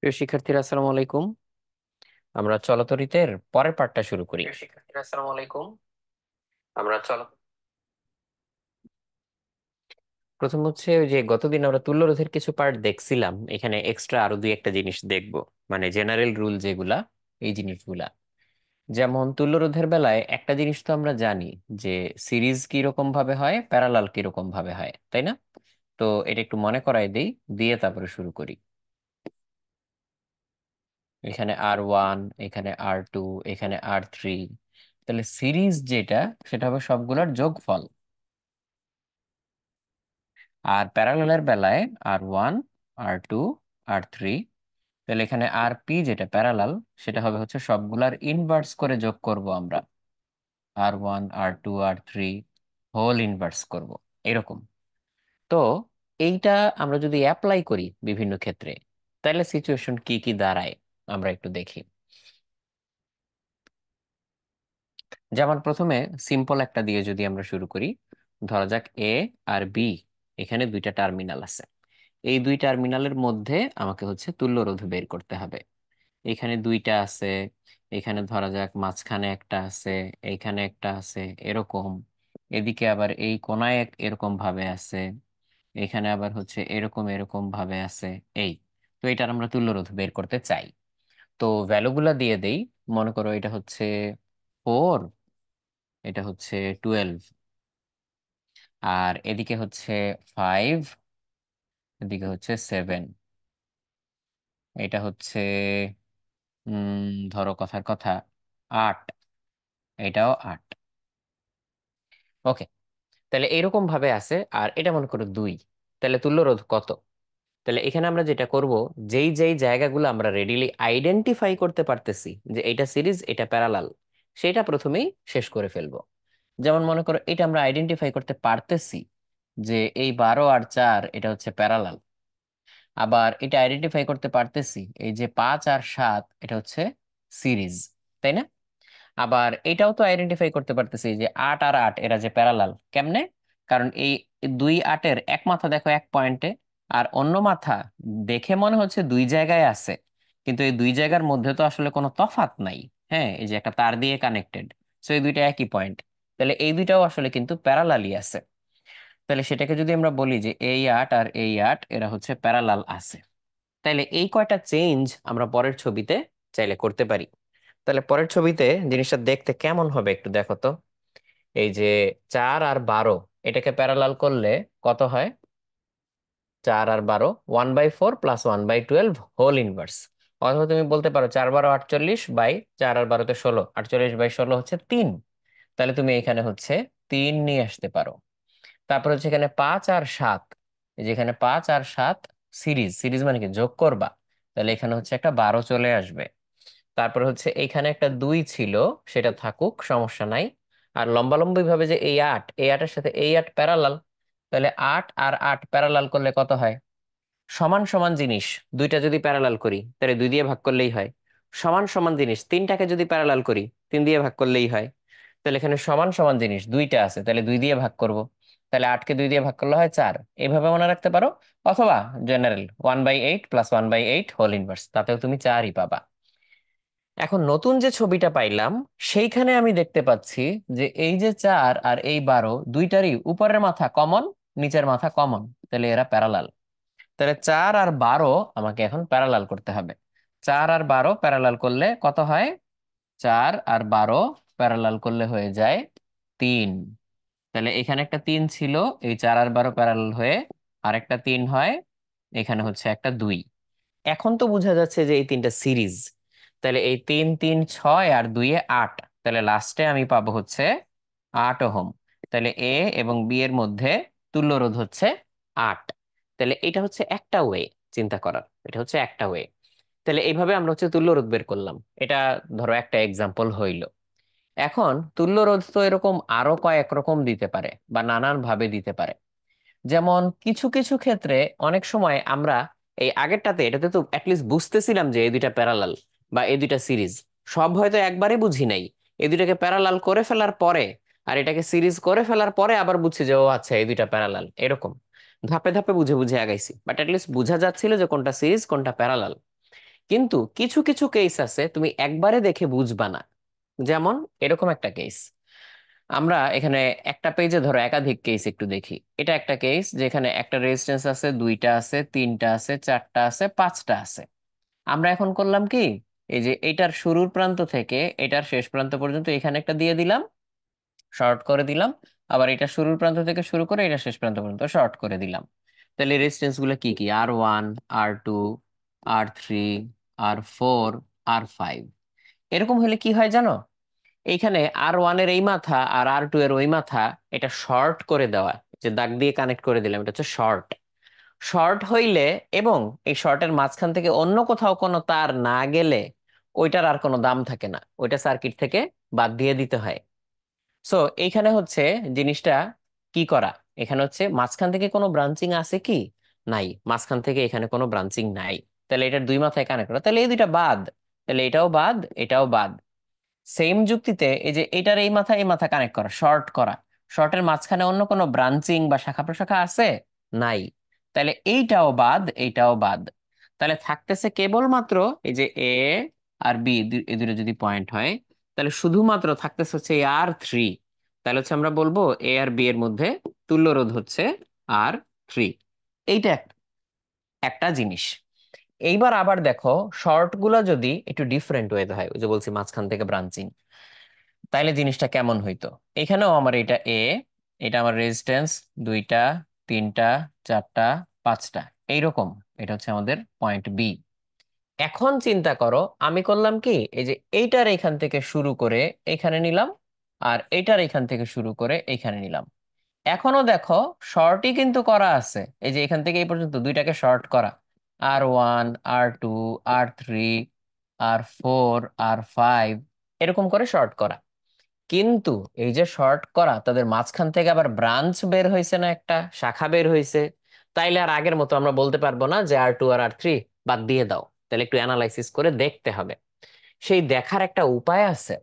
প্রিয় শিক্ষার্থীরা, আসসালামু আলাইকুম। আমরা চলতরিতের পরের পাঠটা শুরু করি। প্রিয় শিক্ষার্থীরা, আসসালামু আলাইকুম। আমরা চল প্রথম হচ্ছে ওই যে গতদিন আমরা তুল্যরোধের কিছু পার্ট দেখছিলাম, এখানে এক্সট্রা আরো দুই একটা জিনিস দেখবো। মানে জেনারেল রুল যেগুলা, এই জিনিসগুলা। যেমন তুল্যরোধের বেলায় একটা জিনিস তো আমরা জানি যে সিরিজ কিরকম ভাবে হয়, প্যারালাল কিরকম ভাবে হয়, তাই না? তো এটা একটু মনে করাই দেই, দিয়ে তারপরে শুরু করি। এখানে R1, এখানে R2, এখানে R3। তাহলে সিরিজ যেটা, সেটা হবে সবগুলোর যোগফল। আর প্যারালালের বেলায় R1, R2, R3। তাহলে এখানে RP যেটা প্যারালাল, সেটা হবে হচ্ছে সবগুলার ইনভার্স করে যোগ করব আমরা। R1, R2, R3 whole inverse করব, এরকম। তো এইটা আমরা যদি অ্যাপ্লাই করি বিভিন্ন ক্ষেত্রে, তাহলে সিচুয়েশন কি কি দাঁড়ায় আমরা একটু দেখি। যেমন প্রথমে সিম্পল একটা দিয়ে যদি আমরা শুরু করি, ধরা যাক এ আর বি, এখানে দুইটা টার্মিনাল আছে। এই দুই টার্মিনালের মধ্যে আমাকে হচ্ছে তুল্য রোধ বের করতে হবে। এখানে দুইটা আছে, এখানে ধরা যাক মাঝখানে একটা আছে, এইখানে একটা আছে, এরকম। এদিকে আবার এই কোনায় এরকম ভাবে আছে, এখানে আবার হচ্ছে এরকম এরকম ভাবে আছে। এই, তো এটার আমরা তুল্য রোধ বের করতে চাই। তো ভ্যালুগুলা দিয়ে দেই। মনে করো এটা হচ্ছে 4, এটা হচ্ছে 12, আর এদিকে হচ্ছে 5, এদিকে হচ্ছে 7, এটা হচ্ছে ধরো কথার কথা 8, এটাও 8। ওকে, তাহলে এরকম ভাবে আছে। আর এটা মনে করো 2, তাহলে তুল্য রোধ কত? তাহলে এখানে আমরা যেটা করব, যেই যেই জায়গাগুলো আমরা রেডিলি আইডেন্টিফাই করতে পারতেছি যে এটা সিরিজ, এটা প্যারালাল, সেটা প্রথমেই শেষ করে ফেলবো। যেমন মনে করো এটা আমরা আইডেন্টিফাই করতে পারতেছি যে এই 12 আর 4 এটা হচ্ছে প্যারালাল। আবার এটা আইডেন্টিফাই করতে পারতেছি এই যে 5 আর 7 এটা হচ্ছে সিরিজ, তাই না? আবার এটাও তো আইডেন্টিফাই করতে পারতেছি যে 8 আর 8 এরা যে প্যারালাল। কেমনে? কারণ এই 2 8-এর এক মাথা দেখো এক পয়েন্টে, আর অন্য মাথা দেখে মনে হচ্ছে দুই জায়গায় আছে, কিন্তু এই দুই জায়গার মধ্যে তো আসলে কোনো তফাৎ নাই। হ্যাঁ, এই যে একটা তার দিয়ে কানেক্টেড, সো এই দুইটা একই পয়েন্ট। তাহলে এই দুইটাও আসলে কিন্তু প্যারালালই আছে। তাহলে সেটাকে যদি আমরা বলি যে এই 8 আর এই 8 এরা হচ্ছে প্যারালাল আছে, তাইলে এই কয়টা চেঞ্জ আমরা পরের ছবিতে চাইলে করতে পারি। তাহলে পরের ছবিতে জিনিসটা দেখতে কেমন হবে একটু দেখো তো। এই যে 4 আর 12, এটাকে প্যারালাল করলে কত হয়? 4 আর 12, 1/4 + 1/12 হোল ইনভার্স। অথবা তুমি বলতে পারো 4 12 48 বাই 4 আর 12 16, 48/16 হচ্ছে 3। তাহলে তুমি এখানে হচ্ছে 3 নিয়ে আসতে পারো। তারপর হচ্ছে এখানে 5 আর 7, যেখানে 5 আর 7 সিরিজ, সিরিজ মানে কি যোগ করবা, তাহলে এখানে হচ্ছে একটা 12 চলে আসবে। তারপর হচ্ছে এখানে একটা 2 ছিল, সেটা থাকুক, সমস্যা নাই। আর লম্বালম্বি ভাবে যে এই 8, এই 8-এর সাথে এই 8 প্যারালাল, তাহলে 8 আর 8 প্যারালাল করলে কত হয়? সমান সমান জিনিস দুইটা যদি প্যারালাল করি, তাহলে 2 দিয়ে ভাগ করলেই হয়। সমান সমান জিনিস তিনটাকে যদি প্যারালাল করি, 3 দিয়ে ভাগ করলেই হয়। তাহলে এখানে সমান সমান জিনিস দুইটা আছে, তাহলে 2 দিয়ে ভাগ করব। তাহলে 8কে 2 দিয়ে ভাগ করলে হয় 4, এইভাবে মনে রাখতে পারো। অথবা জেনারেল 1/8 + 1/8 হোল ইনভার্স, তাতেও তুমি 4ই পাবা। এখন নতুন যে ছবিটা পাইলাম, সেইখানে আমি দেখতে পাচ্ছি যে এই যে 4 আর এই 12 দুইটারই উপরের মাথা কমন, নিচের মাথা কমন, তাহলে এরা প্যারালাল। তাহলে 4 আর 12 আমাকে এখন প্যারালাল করতে হবে। 4 আর 12 প্যারালাল করলে কত হয়? 4 আর 12 প্যারালাল করলে হয়ে যায় 3। তাহলে এখানে একটা 3 ছিল, এই 4 আর 12 প্যারালাল হয়ে আর একটা 3 হয়, এখানে হচ্ছে একটা 2। এখন তো বোঝা যাচ্ছে যে এই তিনটা সিরিজ। তাহলে এই 3 3 6 আর 2 এ 8, তাহলে লাস্টে আমি পাবো হচ্ছে 8 ওহম। তাহলে এ এবং বি এর মধ্যে তুল্য রোধ হচ্ছে 8। তাহলে এটা হচ্ছে একটা ওয়ে চিন্তা করার, এটা হচ্ছে একটা ওয়ে। তাহলে এইভাবে আমরা হচ্ছে তুল্য রোধ বের করলাম। এটা ধরো একটা এক্সাম্পল হইলো। এখন তুল্য রোধ তো এরকম আরো কয়েক রকম দিতে পারে বা নানান ভাবে দিতে পারে। যেমন কিছু কিছু ক্ষেত্রে অনেক সময় আমরা এই আগেরটাতে এটাতে তো অ্যাটলিস্ট বুঝতেছিলাম যে এই দুইটা প্যারালাল বা এই দুইটা সিরিজ। সব হয়তো একবারে বুঝি নাই, এই দুইটাকে প্যারালাল করে ফেলার পরে আর এটাকে সিরিজ করে ফেলার পরে আবার বুঝছি যে ও আচ্ছা এই দুইটা প্যারালাল, এরকম ধাপে ধাপে বুঝে বুঝে আগাইছি, বাট অ্যাটলিস্ট বোঝা যাচ্ছিল যে কোনটা সিরিজ কোনটা প্যারালাল। কিন্তু কিছু কিছু কেস আছে তুমি একবারে দেখে বুঝবা না। যেমন এরকম একটা কেস আমরা এখানে একটা পেজে ধরো একাধিক কেস একটু দেখি। এটা একটা কেস যেখানে একটা রেজিস্ট্যান্স আছে, দুইটা আছে, তিনটা আছে, চারটা আছে, পাঁচটা আছে। আমরা এখন করলাম কি, এই যে এটার শুরুর প্রান্ত থেকে এটার শেষ প্রান্ত পর্যন্ত এখানে একটা দিয়ে দিলাম, শর্ট করে দিলাম। আবার এটা শুরুর প্রান্ত থেকে শুরু করে এটা শেষ প্রান্ত পর্যন্ত শর্ট করে দিলাম। তাহলে রেজিস্ট্যান্স গুলো কি কি, R1, R2, R3, R4, R5। এরকম হলে কি হয় জানো, এইখানে R1 এর এই মাথা আর R2 এর ওই মাথা এটা শর্ট করে দেওয়া, যে দাগ দিয়ে কানেক্ট করে দিলাম, এটা হচ্ছে শর্ট। শর্ট হইলে এবং এই শর্টের মাঝখান থেকে অন্য কোথাও কোনো তার না গেলে ওইটার আর কোনো দাম থাকে না, ওইটা সার্কিট থেকে বাদ দিয়ে দিতে হয়। সো এইখানে হচ্ছে জিনিসটা কি করা, এখানে হচ্ছে মাঝখান থেকে কোনো ব্রাঞ্চিং আছে কি, নাই, মাঝখান থেকে এখানে কোনো ব্রাঞ্চিং নাই। তাহলে এটার দুই মাথায় কানেক্ট করা, তাহলে এই দুইটা বাদ, তাহলে এটাও বাদ এটাও বাদ। সেম যুক্তিতে এই যে এটার এই মাথা কানেক্ট করা, শর্ট করা, শর্টের মাঝখানে অন্য কোনো ব্রাঞ্চিং বা শাখা প্রশাখা আছে, নাই, তাহলে এইটাও বাদ এইটাও বাদ। তাহলে থাকতেছে কেবলমাত্র এই যে এ আর বি, এই দুটো যদি পয়েন্ট হয়, তাহলে শুধুমাত্র থাকতেছে হচ্ছে R3। তাহলে হচ্ছে আমরা বলবো এ আর বি এর মধ্যে তুল্য রোধ হচ্ছে R3। এইটা একটা জিনিস। এইবার আবার দেখো, শর্ট গুলা যদি একটু ডিফারেন্ট ওয়েতে হয়, ওই যে বলছি মাঝখান থেকে ব্রাঞ্চিং, তাইলে জিনিসটা কেমন হইতো। এখানেও আমার এটা এ, এটা আমার রেজিস্ট্যান্স, দুইটা, তিনটা, চারটা, পাঁচটা, এইরকম। এটা হচ্ছে আমাদের পয়েন্ট বি। এখন চিন্তা করো, আমি করলাম কি, এই যে এইটার এখান থেকে শুরু করে এখানে নিলাম, আর এইটার এখান থেকে শুরু করে এইখানে নিলাম। এখনো দেখো শর্টই কিন্তু করা আছে, এই যে এখান থেকে এই পর্যন্ত দুইটাকে শর্ট করা, R1, R2, R3, R4, R5, এরকম করে শর্ট করা। কিন্তু এই যে শর্ট করা, তাদের মাঝখান থেকে আবার ব্রাঞ্চ বের হয়েছে না, একটা শাখা বের হয়েছে। তাইলে আর আগের মতো আমরা বলতে পারবো না যে R2 আর R3 বাদ দিয়ে দাও, তাহলে একটু অ্যানালাইসিস করে দেখতে হবে। সেই দেখার একটা উপায় আছে,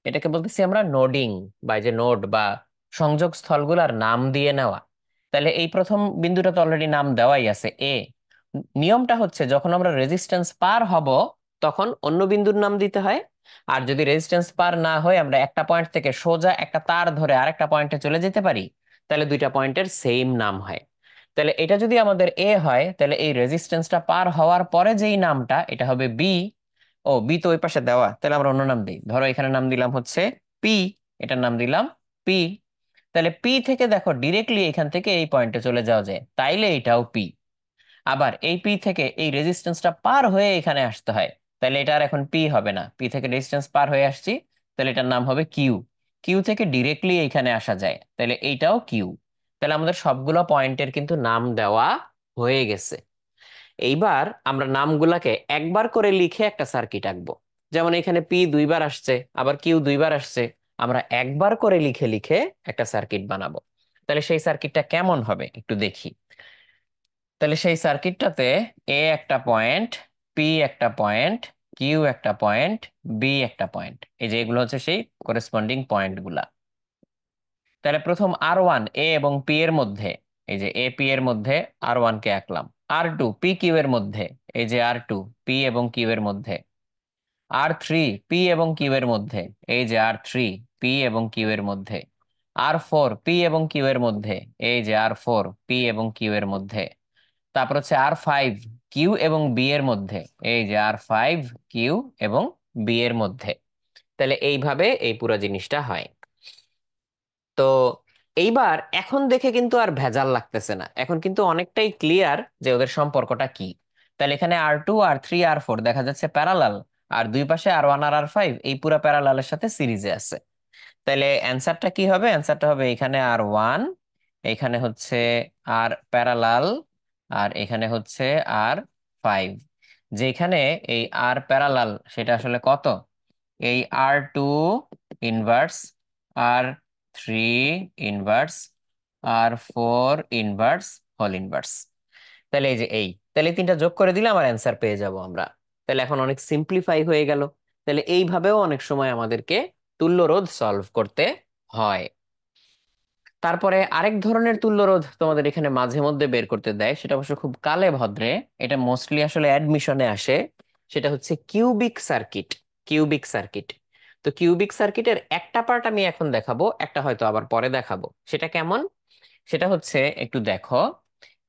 এটাকে বলতেছি আমরা নোডিং, বা এই যে নোড বা সংযোগ স্থলগুলার নাম দিয়ে নেওয়া। তাহলে এই প্রথম বিন্দুটা তো অলরেডি নাম দেওয়াই আছে এ। নিয়মটা হচ্ছে যখন আমরা রেজিস্ট্যান্স পার হব তখন অন্য বিন্দুর নাম দিতে হয়। আর যদি রেজিস্ট্যান্স পার না হয় আমরা একটা পয়েন্ট থেকে সোজা একটা তার ধরে আরেকটা পয়েন্টে চলে যেতে পারি, তাহলে দুইটা পয়েন্টের সেম নাম হয়। তাহলে এটা যদি আমাদের এ হয়, তাহলে এই রেজিস্ট্যান্সটা পার হওয়ার পরে যেই নামটা এটা হবে বি। ও বি তো ওই পাশে দেওয়া, তাহলে আমরা অন্য নাম দিই, ধরো এখানে নাম দিলাম হচ্ছে পি, এটার নাম দিলাম পি। তাহলে পি থেকে দেখো ডিরেক্টলি এখান থেকে এই পয়েন্টে চলে যাওয়া যায়, তাইলে এটাও পি। আবার এই পি থেকে এই রেজিস্ট্যান্সটা পার হয়ে এখানে আসতে হয়, তাহলে এটা আর এখন পি হবে না, পি থেকে রেজিস্ট্যান্স পার হয়ে আসছি, তাহলে এটার নাম হবে কিউ। কিউ থেকে ডিরেক্টলি এইখানে আসা যায়, তাহলে এইটাও কিউ। তাহলে আমাদের সবগুলো পয়েন্টের কিন্তু নাম দেওয়া হয়ে গেছে। এইবার আমরা নামগুলাকে একবার করে লিখে একটা সার্কিট আঁকবো। যেমন এখানে পি দুইবার আসছে, আবার কিউ দুইবার আসছে, আমরা একবার করে লিখে লিখে একটা সার্কিট বানাবো। তাহলে সেই সার্কিটটা কেমন হবে একটু দেখি। তাহলে সেই সার্কিটটাতে এ একটা পয়েন্ট, পি একটা পয়েন্ট, কিউ একটা পয়েন্ট, বি একটা পয়েন্ট, এই যে এগুলো হচ্ছে সেই করেসপন্ডিং পয়েন্ট গুলা। তাহলে প্রথম R1 এ এবং পি এর মধ্যে, এই যে এ পি এর মধ্যে R1 কে আঁকলাম। R2 পি কিউ এর মধ্যে, এই যে R2 পি এবং কিউ এর মধ্যে। R3 পি এবং কিউ এর মধ্যে, এই যে R3 পি এবং কিউ এর মধ্যে। R4 পি এবং কিউ এর মধ্যে, এই যে R4 পি এবং কিউ এর মধ্যে। তারপর হচ্ছে R5 কিউ এবং বি এর মধ্যে, এই যে R5 কিউ এবং বি এর মধ্যে। তাহলে এইভাবে এই পুরো জিনিসটা হয়। তো এইবার এখন দেখে কিন্তু আর ভেজাল লাগতেছে না, এখন কিন্তু অনেকটাই ক্লিয়ার যে ওদের সম্পর্কটা কি। তাহলে এখানে R2 R3 R4 দেখা যাচ্ছে প্যারালাল, আর দুই পাশে R1 আর R5 এই পুরা প্যারালালের সাথে সিরিজে আছে। তাহলে অ্যান্সারটা কি হবে? অ্যান্সারটা হবে এখানে R1, এখানে হচ্ছে আর প্যারালাল, আর এখানে হচ্ছে R5। যেখানে এই আর প্যারালাল সেটা আসলে কত? এই R2 inverse, R3 inverse, R4 inverse, whole inverse. তাহলে এই যে তাহলে এই তিনটা যোগ করে দিলে আমার অ্যান্সার পেয়ে যাব আমরা। তাহলে এখন অনেক সিম্পলিফাই হয়ে গেল। তাহলে এইভাবেও অনেক সময় আমাদেরকে তুল্যরোধ সলভ করতে হয়। তারপরে আরেক ধরনের তুল্যরোধ তোমাদের এখানে মাঝে মধ্যে বের করতে দেয়, সেটা অবশ্য খুব কালে ভদ্রে, এটা মোস্টলি আসলে অ্যাডমিশনে আসে। সেটা হচ্ছে কিউবিক সার্কিট। Cubic circuit. তো কিউবিক সার্কিটের একটা পার্ট আমি এখন দেখাবো, একটা হয়তো আবার পরে দেখাবো। সেটা কেমন? সেটা হচ্ছে, একটু দেখো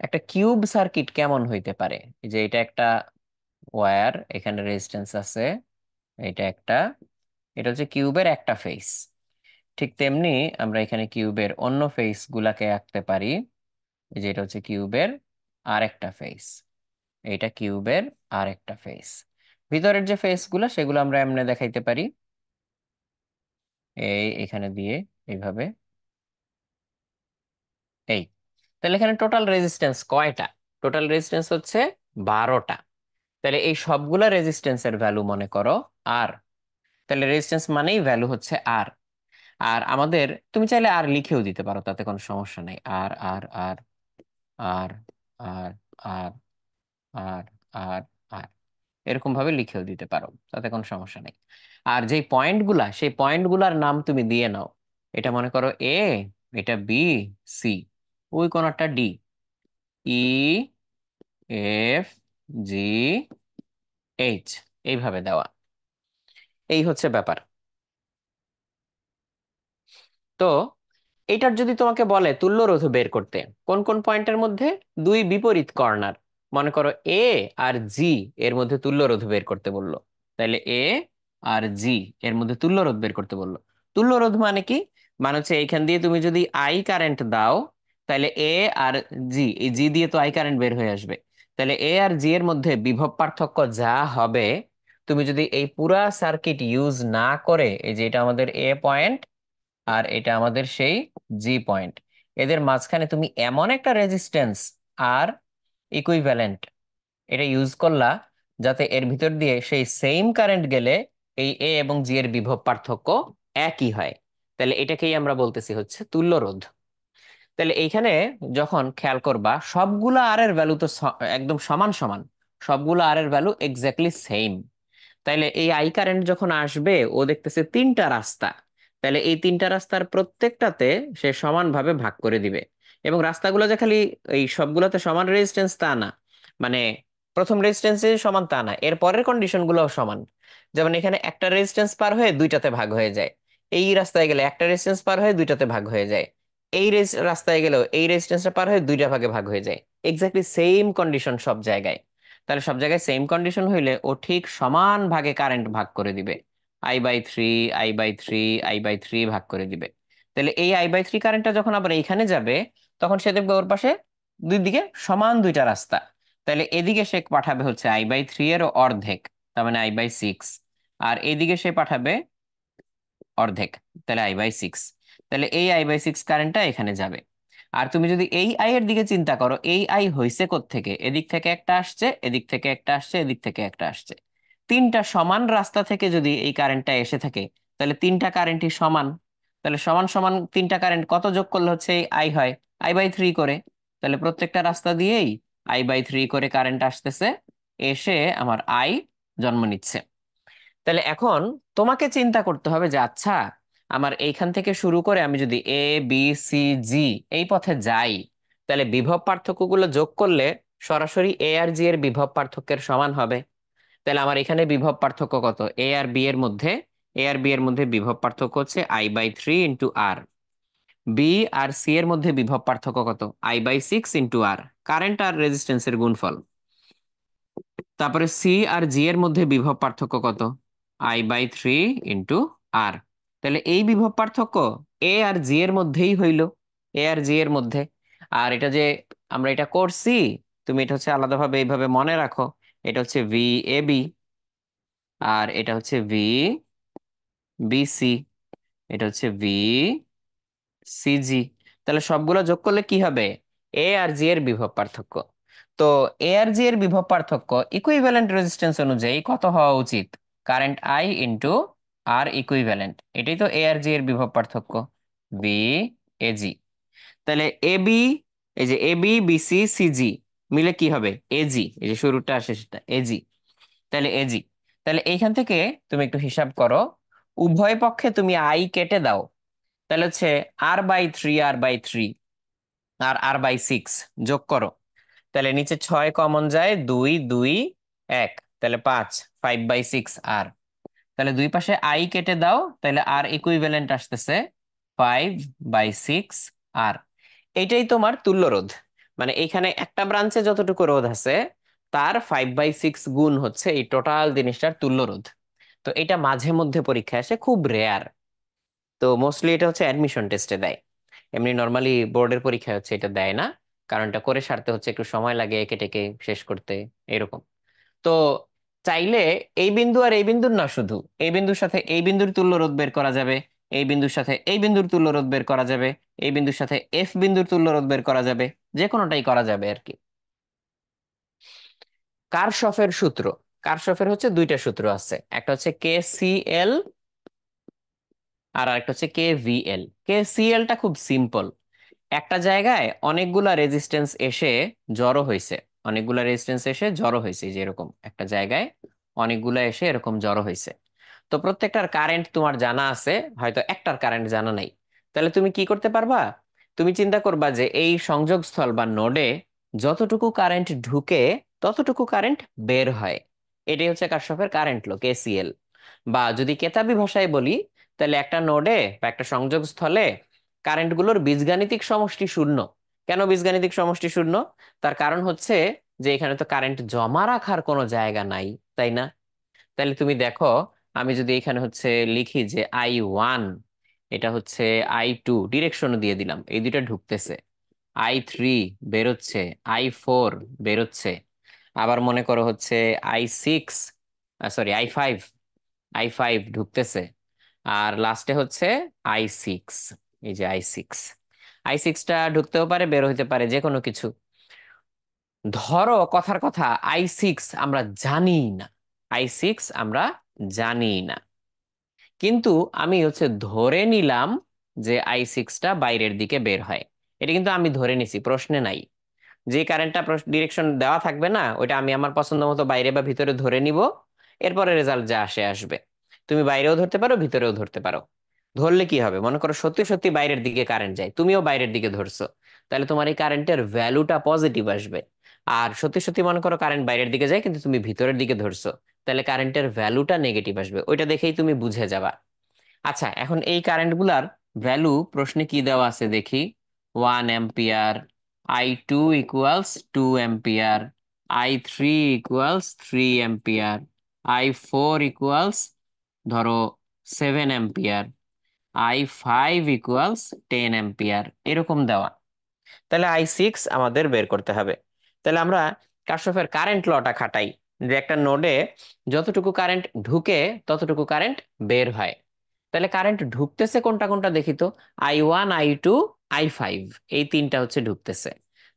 একটা কিউব সার্কিট কেমন হইতে পারে। এই যে এটা একটা ওয়্যার, এখানে রেজিস্ট্যান্স আছে, এটা একটা, এটা হচ্ছে কিউবের একটা ফেস। ঠিক তেমনি আমরা এখানে কিউবের অন্য ফেস গুলাকে আঁকতে পারি। এই যে এটা হচ্ছে কিউবের আরেকটা ফেস, এটা কিউবের আরেকটা ফেস। ভিতরের যে ফেস গুলা সেগুলো আমরা এমনি দেখাইতে পারি, এখানে দিয়ে এইভাবে। এই তাহলে এখানে টোটাল রেজিস্ট্যান্স কয়টা? টোটাল রেজিস্ট্যান্স হচ্ছে 12টা। তাহলে এই সবগুলা রেজিস্ট্যান্সের ভ্যালু মনে করো আর। তাহলে রেজিস্ট্যান্স মানেই ভ্যালু হচ্ছে আর। আর আমাদের, তুমি চাইলে আর লিখেও দিতে পারো, তাতে কোনো সমস্যা নেই। আর আর আর আর আর আর আর আর আর এরকম ভাবে লিখেও দিতে পারো, তাতে কোনো সমস্যা নেই। আর যেই পয়েন্ট গুলা, সেই পয়েন্ট গুলার নাম তুমি দিয়ে নাও। এটা মনে করো এ, এটা বি, সি, ওই কোনটা ডি, ই, এফ, জি, এইচ, এইভাবে দেওয়া। এই হচ্ছে ব্যাপার। তো এইটার যদি তোমাকে বলে তুল্যরোধ বের করতে, কোন কোন পয়েন্টের মধ্যে দুই বিপরীত কর্নার, মনে করো এ আর জি এর মধ্যে তুল্যরোধ বের করতে বললো, তাহলে এ আর জি এর মধ্যে তুল্যরোধ বের করতে বললো। তুল্যরোধ মানে কি? মানে হচ্ছে এইখান দিয়ে তুমি যদি আই কারেন্ট দাও, তাহলে এ আর জি, এই জি দিয়ে তো আই কারেন্ট বের হয়ে আসবে। তাহলে এ আর জি এর মধ্যে বিভব পার্থক্য যা হবে, তুমি যদি এই পুরা সার্কিট ইউজ না করে, এই যে এটা আমাদের এ পয়েন্ট আর এটা আমাদের সেই জি পয়েন্ট, এদের মাঝখানে তুমি এমন একটা রেজিস্ট্যান্স আর ইকুইভ্যালেন্ট এটা ইউজ করলা, যাতে এর ভিতর দিয়ে সেই সেম কারেন্ট গেলে এই এ এবং জি এর বিভব পার্থক্য একই হয়। তাহলে এটাকেই আমরা বলতেছি হচ্ছে তুল্যরোধ। তাহলে এইখানে যখন খেয়াল করবা সবগুলা আর এর ভ্যালু তো একদম সমান সমান, সবগুলো আর এর ভ্যালু এক্স্যাক্টলি সেম। তাইলে এই আই কারেন্ট যখন আসবে, ও দেখতেছে তিনটা রাস্তা, তাহলে এই তিনটা রাস্তার প্রত্যেকটাতে সে সমানভাবে ভাগ করে দিবে। এবং রাস্তাগুলো যে খালি এই সবগুলোতে সমান রেজিস্ট্যান্স তা না, মানে প্রথম রেজিস্ট্যান্সে সমান তা না, এর পরের কন্ডিশন গুলোও সমান। যেমন এখানে একটা রেজিস্ট্যান্স পার হয়ে দুইটাতে ভাগ হয়ে যায়, এই রাস্তায় গেলে একটা রেজিস্ট্যান্স পার হয়ে দুইটাতে ভাগ হয়ে যায়, এই রাস্তায় গেলেও এই রেজিস্ট্যান্সটা পার হয়ে দুইটা ভাগে ভাগ হয়ে যায়। এক্স্যাক্টলি সেম কন্ডিশন সব জায়গায়। তাহলে সব জায়গায় সেম কন্ডিশন হইলে ও ঠিক সমান ভাগে কারেন্ট ভাগ করে দিবে, I/3, I/3, I/3 ভাগ করে দিবে। তাহলে এই I/3 কারেন্টটা যখন আবার এইখানে যাবে, তখন সে দেখবে ওর পাশে দুই দিকে সমান দুইটা রাস্তা। তাহলে এদিকে সে পাঠাবে হচ্ছে I/3 এর অর্ধেক, তার মানে I/6। আর এদিকে সে পাঠাবে অর্ধেক, তাহলে I/6। তাহলে এই I/6 কারেন্টটা এখানে যাবে। আর তুমি যদি এই আই এর দিকে চিন্তা করো, এই আই হইছে থেকে, এদিক থেকে একটা আসছে, এদিক থেকে একটা আসছে, এদিক থেকে একটা আসছে, তিনটা সমান রাস্তা থেকে যদি এই কারেন্টটা এসে থাকে, তাহলে তিনটা কারেন্টই সমান। তাহলে সমান সমান তিনটা কারেন্ট কত যোগ করলে হচ্ছে এই আই হয়? I/3 করে। তাহলে প্রত্যেকটা রাস্তা দিয়েই I/3 করে কারেন্ট আসতেছে, এসে আমার আই জন্ম নিচ্ছে। তাহলে এখন তোমাকে চিন্তা করতে হবে যে আচ্ছা, আমার এইখান থেকে শুরু করে আমি যদি এ, বি, সি, জি এই পথে যাই, তাহলে বিভব পার্থক্যগুলো যোগ করলে সরাসরি এ আর জি এর বিভব পার্থক্যের সমান হবে। তাহলে আমার এখানে বিভব পার্থক্য কত? এ আর বি এর মধ্যে, এ আর বি এর মধ্যে বিভব পার্থক্য হচ্ছে I/3 ইন্টু আর। বি আর সি এর মধ্যে বিভব পার্থক্য কত? I/6 ইন্টু আর, কারেন্ট আর রেজিস্ট্যান্সের গুণফল। তারপরে সি আর জি এর মধ্যে বিভব পার্থক্য কত? I/3 ইন্টু আর। তাহলে এই বিভব পার্থক্য এ আর জি এর মধ্যেই হইল। এ আর জি এর মধ্যে। আর এটা যে আমরা এটা করছি, তুমি এটা হচ্ছে আলাদাভাবে এইভাবে মনে রাখো, এটা হচ্ছে ভি এ বি, আর এটা হচ্ছে ভি বি সি, এটা হচ্ছে ভি সিজি। তাহলে সবগুলো যোগ করলে কি হবে? এ আর জি এর বিভব পার্থক্য। তো এ আর জি এর বিভব পার্থক্য ইকুইভ্যালেন্ট রেজিস্ট্যান্স অনুযায়ী কত হওয়া উচিত? Current I into R equivalent, এটাই তো এ আর জি এর বিভব পার্থক্য, বি এ জি। তাহলে এ বি, এই যে A B B C C জি মিলে কি হবে? এজি, এই যে শুরুটা আসে সেটা এজি। তাহলে এজি, তাহলে এইখান থেকে তুমি একটু হিসাব করো, উভয় পক্ষে তুমি আই কেটে দাও, তাহলে হচ্ছে R/3 R/3 আর R/6 যোগ করো। তাহলে নিচে 6 কমন যায়, 2 2 1, তাহলে 5, 5/6 আর। তাহলে দুই পাশে আই কেটে দাও, তাহলে আর ইকুইভ্যালেন্ট আসতেছে 5/6 আর। এইটাই তোমার তুল্য রোধ। মানে এইখানে একটা ব্রাঞ্চে যতটুকু রোধ আছে তার 5/6 গুণ হচ্ছে এই টোটাল জিনিসটার তুল্য রোধ। তো এটা মাঝে মধ্যে পরীক্ষায় আসে, খুব রেয়ার। তো মোস্টলি এটা হচ্ছে অ্যাডমিশন টেস্টে দেয়, এমনি নর্মালি বোর্ডের পরীক্ষায় হচ্ছে এটা দেয় না, কারণ এটা করে সারতে হচ্ছে একটু সময় লাগে একে টেকে শেষ করতে, এরকম। তো চাইলে এই বিন্দু আর এই বিন্দুর না, শুধু এই বিন্দুর সাথে এই বিন্দুর তুল্য রোধ বের করা যাবে, এই বিন্দুর সাথে এই বিন্দুর তুল্য রোধ বের করা যাবে, এই বিন্দুর সাথে এফ বিন্দুর তুল্য রোধ বের করা যাবে, যে কোনোটাই করা যাবে আর কি। কারশফের সূত্র, কারশফের হচ্ছে দুইটা সূত্র আছে, একটা হচ্ছে কে সি এল আর আরেকটা হচ্ছে K V L. K C এলটা খুব সিম্পল, একটা জায়গায় অনেকগুলা রেজিস্ট্যান্স এসে জড়ো হয়েছে, অনেকগুলা রেজিস্ট্যান্স এসে জড়ো হয়েছে, যে এরকম একটা জায়গায় অনেকগুলা এসে এরকম জড়ো হয়েছে। তো প্রত্যেকটার কারেন্ট তোমার জানা আছে, হয়তো একটার কারেন্ট জানা নাই। তাহলে তুমি কি করতে পারবা? তুমি চিন্তা করবা যে এই সংযোগস্থল বা নোডে যতটুকু কারেন্ট ঢুকে ততটুকু কারেন্ট বের হয়, এটাই হচ্ছে কারশফের কারেন্ট ল, কেসিএল। বা যদি কেতাবি ভাষায় বলি, তাহলে একটা নোডে বা একটা সংযোগস্থলে কারেন্ট গুলোর বীজগাণিতিক সমষ্টি শূন্য। কেন বীজগাণিতিক সমষ্টি শূন্য? তার কারণ হচ্ছে যে এখানে তো কারেন্ট জমা রাখার কোনো জায়গা নাই, তাই না? তাহলে তুমি দেখো, আমি যদি এখানে হচ্ছে লিখি যে I1, এটা হচ্ছে I2, ডিরেকশন দিয়ে দিলাম, এই দুইটা ঢুকতেছে, I3 বেরোচ্ছে, I4 বেরোচ্ছে, আবার মনে করো হচ্ছে I6, সরি I5, I5 ঢুকতেছে, আর লাস্টে হচ্ছে I6, এই যে I6, I6টা ঢুকতেও পারে বের হইতে পারে, যে কোনো কিছু। ধরো কথার কথা, I6 আমরা জানি না, I6 আমরা জানি না, কিন্তু আমি হচ্ছে ধরে নিলাম যে I6টা বাইরের দিকে বের হয়। এটা কিন্তু আমি ধরে নিছি, প্রশ্নে নাই। যে কারেন্টটা ডিরেকশন দেওয়া থাকবে না, ওইটা আমি আমার পছন্দ মতো বাইরে বা ভিতরে ধরে নিব, এরপরে রেজাল্ট যা আসে আসবে। তুমি বাইরেও ধরতে পারো, ভিতরেও ধরতে পারো। ধরলে কি হবে? মনে করো সত্যি সত্যি বাইরের দিকে কারেন্ট যায়, তুমিও বাইরের দিকে ধরছো, তাহলে তোমার এই কারেন্টের ভ্যালুটা পজিটিভ আসবে। আর সত্যি সত্যি মনে করো কারেন্ট বাইরের দিকে যায় কিন্তু তুমি ভিতরের দিকে ধরছো, তাহলে কারেন্টের ভ্যালুটা নেগেটিভ আসবে, ওইটা দেখেই তুমি বুঝে যাবা। আচ্ছা, এখন এই কারেন্ট গুলার ভ্যালু প্রশ্নে কি দেওয়া আছে দেখি। 1 ampere, I2 equals 2 ampere, I3 equals 3 ampere, I4 equals ধরো 7 অ্যাম্পিয়ার, I5 ইকুয়ালস 10 অ্যাম্পিয়ার, এরকম দেওয়া। তাহলে I6 আমাদের বের করতে হবে। তাহলে আমরা কার্শফের কারেন্ট লটা খাটাই, যে একটা নোডে যতটুকু কারেন্ট ঢুকে ততটুকু কারেন্ট বের হয়। তাহলে কারেন্ট ঢুকতেছে কোনটা কোনটা দেখি তো। I1 I2 I5, এই তিনটা হচ্ছে ঢুকতেছে।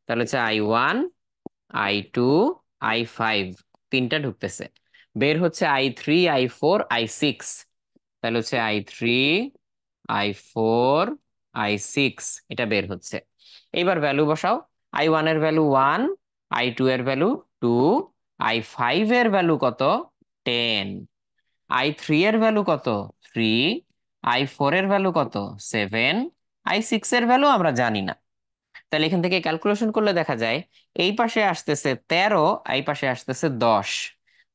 তাহলে হচ্ছে I1 I2 I5, তিনটা ঢুকতেছে। বের হচ্ছে I3 I4 I6, তাহলে হচ্ছে I3 I4 I6, এটা বের হচ্ছে। এইবার ভ্যালু বসাও। I1 এর ভ্যালু 1, I2 এর ভ্যালু 2, I5 এর ভ্যালু কত? 10, I3 এর ভ্যালু কত? 3, I4 এর ভ্যালু কত? 7, I6 এর ভ্যালু আমরা জানি না। তাহলে এখান থেকে ক্যালকুলেশন করলে দেখা যায় এই পাশে আসতেছে 13, এই পাশে আসতেছে 10।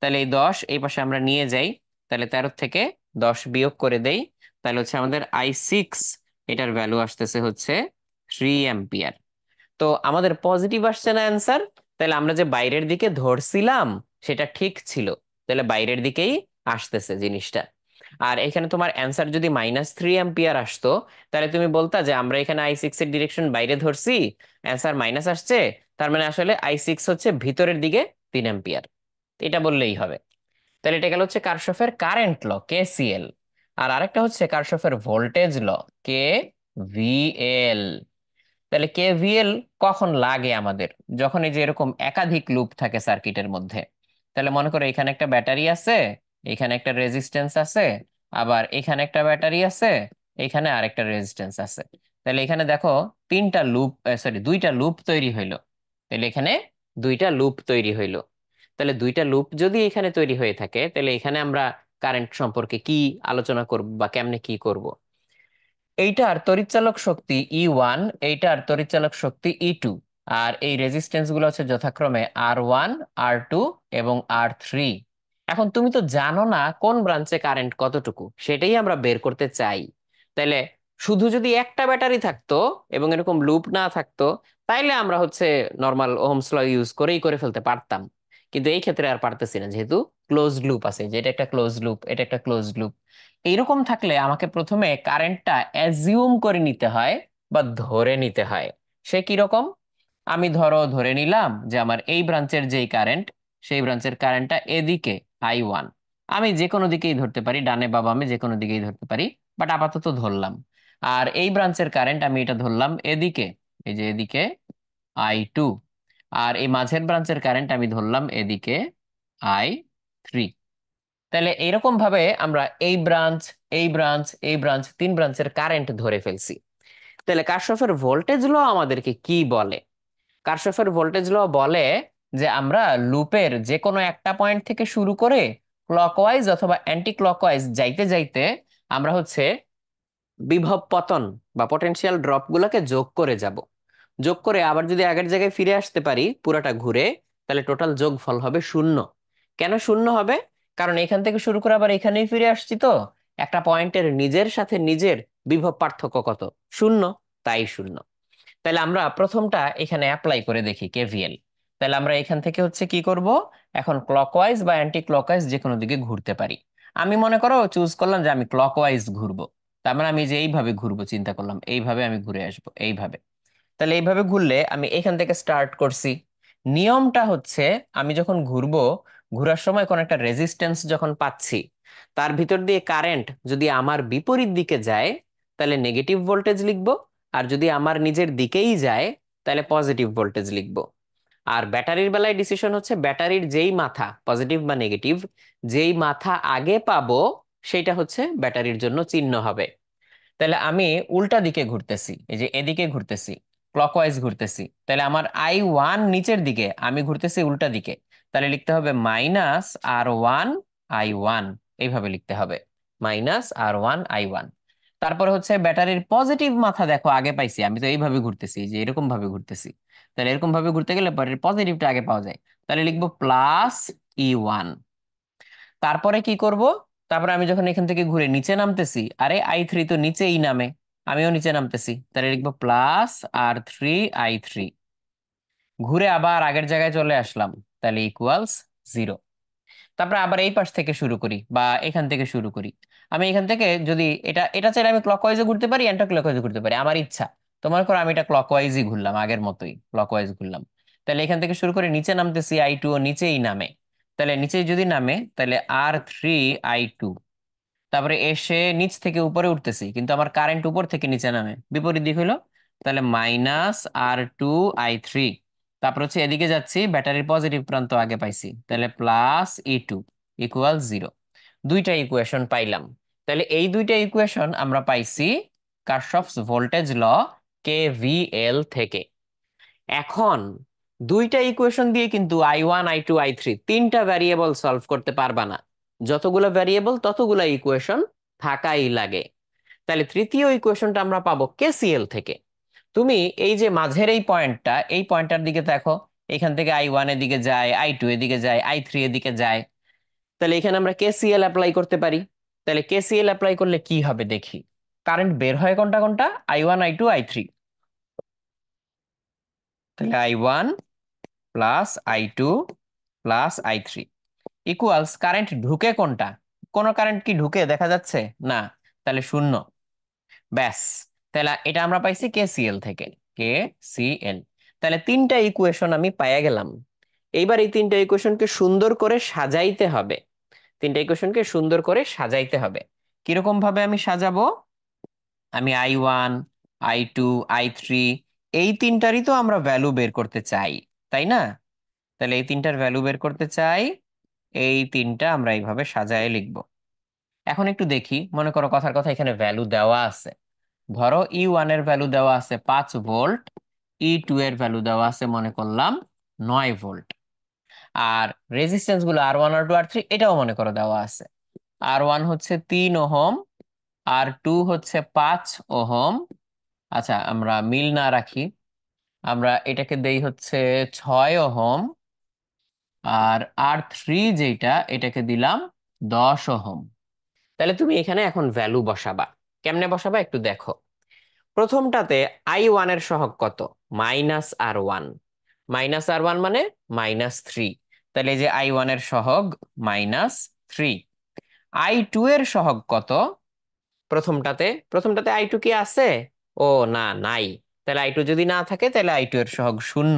তাহলে এই 10 এই পাশে আমরা নিয়ে যাই, তাহলে 13 থেকে 10 বিয়োগ করে দেই, তাহলে হচ্ছে আমাদের I6, এটার ভ্যালু আসতেছে হচ্ছে 3 অ্যাম্পিয়ার। তো আমাদের পজিটিভ আসছে না অ্যান্সার, তাহলে আমরা যে বাইরের দিকে ধরছিলাম সেটা ঠিক ছিল, তাহলে বাইরের দিকেই আসতেছে জিনিসটা। আর এখানে তোমার অ্যান্সার যদি -3 অ্যাম্পিয়ার আসতো, তাহলে তুমি বলতা যে আমরা এখানে I6 এর ডিরেকশন বাইরে ধরছি, অ্যান্সার মাইনাস আসছে, তার মানে আসলে I6 হচ্ছে ভিতরের দিকে 3 অ্যাম্পিয়ার। এটা বললেই হবে। তাহলে এটা গেল হচ্ছে কারশফের কারেন্ট ল, KCL। আর আরেকটা হচ্ছে কারশফের ভোল্টেজ ল, KVL। তাহলে KVL কখন লাগে আমাদের? যখন এই যে এরকম একাধিক লুপ থাকে সার্কিটের মধ্যে। তাহলে মনে করো এখানে একটা ব্যাটারি আছে, এখানে একটা রেজিস্ট্যান্স আছে, আবার এখানে একটা ব্যাটারি আছে, এখানে আরেকটা রেজিস্ট্যান্স আছে। তাহলে এখানে দেখো তিনটা লুপ, সরি, দুইটা লুপ তৈরি হইলো। তাহলে এখানে দুইটা লুপ তৈরি হইলো। তাহলে দুইটা লুপ যদি এখানে তৈরি হয়ে থাকে, তাহলে এখানে আমরা কারেন্ট সম্পর্কে কি আলোচনা করব বা কেমনে কি করব? এইটার তড়িৎচালক শক্তি E1, এইটার তড়িৎচালক শক্তি E2। আর এই রেজিস্ট্যান্স গুলো হচ্ছে যথাক্রমে R1, R2 এবং R3। এখন তুমি তো জানো না কোন ব্রাঞ্চে কারেন্ট কতটুকু, সেটাই আমরা বের করতে চাই। তাইলে শুধু যদি একটা ব্যাটারি থাকতো এবং এরকম লুপ না থাকতো, তাইলে আমরা হচ্ছে নর্মাল ওহমস ল ইউজ করেই করে ফেলতে পারতাম। কিন্তু এই ক্ষেত্রে আর পারতেছি না, যেহেতু ক্লোজড লুপ আছে, যেটা একটা ক্লোজ লুপ, এটা একটা ক্লোজ লুপ। এইরকম থাকলে আমাকে প্রথমে কারেন্টটা অ্যাজিউম করে নিতে হয় বা ধরে নিতে হয়। সে কিরকম? আমি ধরে নিলাম যে আমার এই ব্রাঞ্চের যেই কারেন্ট, সেই ব্রাঞ্চের কারেন্টটা এদিকে I1। আমি যে কোনো দিকেই ধরতে পারি, ডানে বা বামে যে কোনো দিকেই ধরতে পারি, বাট আপাতত ধরলাম। আর এই ব্রাঞ্চের কারেন্ট আমি এটা ধরলাম এদিকে, এই যে এদিকে I2। আর এই মাঝের ব্রাঞ্চের কারেন্ট আমি ধরলাম এদিকে I3। তাহলে এইরকম ভাবে আমরা এই ব্রাঞ্চ, এই ব্রাঞ্চ, এই ব্রাঞ্চ, তিন ব্রাঞ্চের কারেন্ট ধরে ফেলছি। তাহলে কারশফের ভোল্টেজ ল আমাদেরকে কি বলে? কারশফের ভোল্টেজ ল বলে যে আমরা লুপের যে কোনো একটা পয়েন্ট থেকে শুরু করে ক্লকওয়াইজ অথবা অ্যান্টি ক্লকওয়াইজ যাইতে যাইতে আমরা হচ্ছে বিভব পতন বা পটেনশিয়াল ড্রপ গুলোকে যোগ করে যাব। যোগ করে আবার যদি আগের জায়গায় ফিরে আসতে পারি পুরাটা ঘুরে, তাহলে টোটাল যোগফল হবে 0। কেন 0 হবে? কারণ এখান থেকে শুরু করে আবার এখানেই ফিরে আসছি, তো একটা পয়েন্টের নিজের সাথে নিজের বিভব পার্থক্য কত? 0। তাই 0। তাহলে আমরা প্রথমটা এখানে অ্যাপ্লাই করে দেখি, KVL। তাহলে আমরা এখান থেকে হচ্ছে কি করব, এখন ক্লকওয়াইজ বা অ্যান্টি ক্লকওয়াইজ যে কোনো দিকে ঘুরতে পারি। আমি মনে করো চুজ করলাম যে আমি ক্লকওয়াইজ ঘুরবো। তার মানে আমি যে এইভাবে ঘুরবো চিন্তা করলাম, এইভাবে আমি ঘুরে আসবো এইভাবে। তাহলে এইভাবে ঘুরলে আমি এখান থেকে স্টার্ট করছি। নিয়মটা হচ্ছে আমি যখন ঘুরবো, ঘোরার সময় কোন একটা রেজিস্ট্যান্স যখন পাচ্ছি, তার ভিতর দিয়ে কারেন্ট যদি আমার বিপরীত দিকে যায়, তাহলে নেগেটিভ ভোল্টেজ লিখবো। আর যদি আমার নিজের দিকেই যায়, তাহলে পজিটিভ ভোল্টেজ লিখবো। আর ব্যাটারির বেলায় ডিসিশন হচ্ছে ব্যাটারির যেই মাথা পজিটিভ বা নেগেটিভ, যেই মাথা আগে পাবো, সেটা হচ্ছে ব্যাটারির জন্য চিহ্ন হবে। তাহলে আমি উল্টা দিকে ঘুরতেছি, এই যে এদিকে ঘুরতেছি, ক্লকওয়াইজ ঘুরতেছি। তাহলে আমার I1 নিচের দিকে, আমি ঘুরতেছি উল্টা দিকে। তাহলে লিখতে হবে -R1 I1, এইভাবে লিখতে হবে, -R1 I1। তারপরে হচ্ছে ব্যাটারির পজিটিভ মাথা দেখো আগে পাইছি, আমি তো এইভাবে ঘুরতেছি, যে এরকম ভাবে ঘুরতেছি। তাহলে এরকম ভাবে ঘুরতে গেলে ব্যাটারির পজিটিভটা আগে পাওয়া যায়। তাহলে লিখবো +E1। তারপরে কি করব? তারপরে আমি যখন এখান থেকে ঘুরে নিচে নামতেছি, আরে I3 তো নিচেই নামে, আমিও নিচে নামতেছি, তাহলে লিখবো +R3 I3। ঘুরে আবার আগের জায়গায় চলে আসলাম, তাহলে ইকুয়ালস 0। তারপরে আবার এই পাশ থেকে শুরু করি বা এখান থেকে শুরু করি। আমি এখান থেকে যদি এটা এটা চাইলে আমি ক্লকওয়াইজে ঘুরতে পারি, অ্যান্টি ক্লকওয়াইজে ঘুরতে পারি, আমার ইচ্ছা। তোমার করো আমি এটা ক্লকওয়াইজই ঘুরলাম, আগের মতোই ক্লকওয়াইজ ঘুরলাম। তাহলে এখান থেকে শুরু করে নিচে নামতেছি, I2 ও নিচেই নামে। তাহলে নিচে যদি নামে, তাহলে R3 I2। তারপরে এসে নিচ থেকে উপরে উঠতেছি, কিন্তু আমার কারেন্ট উপর থেকে নিচে নামে, বিপরীত দিক হলো। তাহলে -R2 I3। তারপর হচ্ছে এদিকে যাচ্ছি, ব্যাটারির পজিটিভ প্রান্ত আগে পাইছি, তাহলে +E2 = 0। দুইটা ইকুয়েশন পাইলাম। তাহলে এই দুইটা ইকুয়েশন আমরা পাইছি কারশফস ভোল্টেজ ল, KVL থেকে। এখন দুইটা ইকুয়েশন দিয়ে কিন্তু I1 I2 I3 তিনটা ভ্যারিয়েবল সলভ করতে পারবা না। যতগুলো ভ্যারিয়েবল ততগুলো ইকুয়েশন থাকাই লাগে। তাহলে তৃতীয় ইকুয়েশনটা আমরা পাবো KCL থেকে। তুমি এই যে মাঝের এই পয়েন্টটা, এই পয়েন্টটার দিকে দেখো, এখান থেকে I1 এর দিকে যায়, I2 এর দিকে যায়, I3 এর দিকে যায়। তাহলে এখানে আমরা KCL অ্যাপ্লাই করতে পারি। তাহলে KCL অ্যাপ্লাই করলে কি হবে দেখি। কারেন্ট বের হয় কোনটা কোনটা? I1 I2 I3। তাহলে I1 +I2 +I3 equals current ঢুকে কোনটা? কোনো কারেন্ট কি ঢুকে দেখা যাচ্ছে? না। তাহলে শূন্য। ব্যাস। তাহলে এটা আমরা পাইছি কেসিএল থেকে। কেসিএল। তাহলে তিনটা ইকুয়েশন আমি পাইয়া গেলাম। এইবার এই তিনটা ইকুয়েশনকে সুন্দর করে সাজাইতে হবে। তিনটা ইকুয়েশনকে সুন্দর করে সাজাইতে হবে। কিরকম ভাবে আমি সাজাবো? আমি I1, I2, I3 এই তিনটারই তো আমরা ভ্যালু বের করতে চাই, তাই না? তাহলে এই তিনটার ভ্যালু বের করতে চাই। এই তিনটা আমরা এইভাবে সাজায় লিখবো। এখন একটু দেখি, মনে করো কথার কথা এখানে ভ্যালু দেওয়া আছে। ধরো E1 এর ভ্যালু দেওয়া আছে 5 ভোল্ট, E2 এর ভ্যালু দেওয়া আছে মনে করলাম 9 ভোল্ট। আর রেজিস্ট্যান্স গুলো R1, R2, R3 এটাও মনে করো দেওয়া আছে। R1 হচ্ছে 3 ওহম, R2 হচ্ছে 5 ওহম। আচ্ছা, আমরা মিল না রাখি, আমরা এটাকে দেই হচ্ছে 6 ওহম। আর R3 যেটা, এটাকে দিলাম 10 ওহম। তাহলে তুমি এখানে এখন ভ্যালু বসাবা। কেমনে বসাবা একটু দেখো। প্রথমটাতে I1 এর সহগ কত? -R1। -R1 মানে -3। তাহলে এই যে I1 এর সহগ -3। I2 এর সহগ কত? প্রথমটাতে I2 কি আছে? ও না, নাই। তাহলে I2 যদি না থাকে তাহলে I2 এর সহগ শূন্য।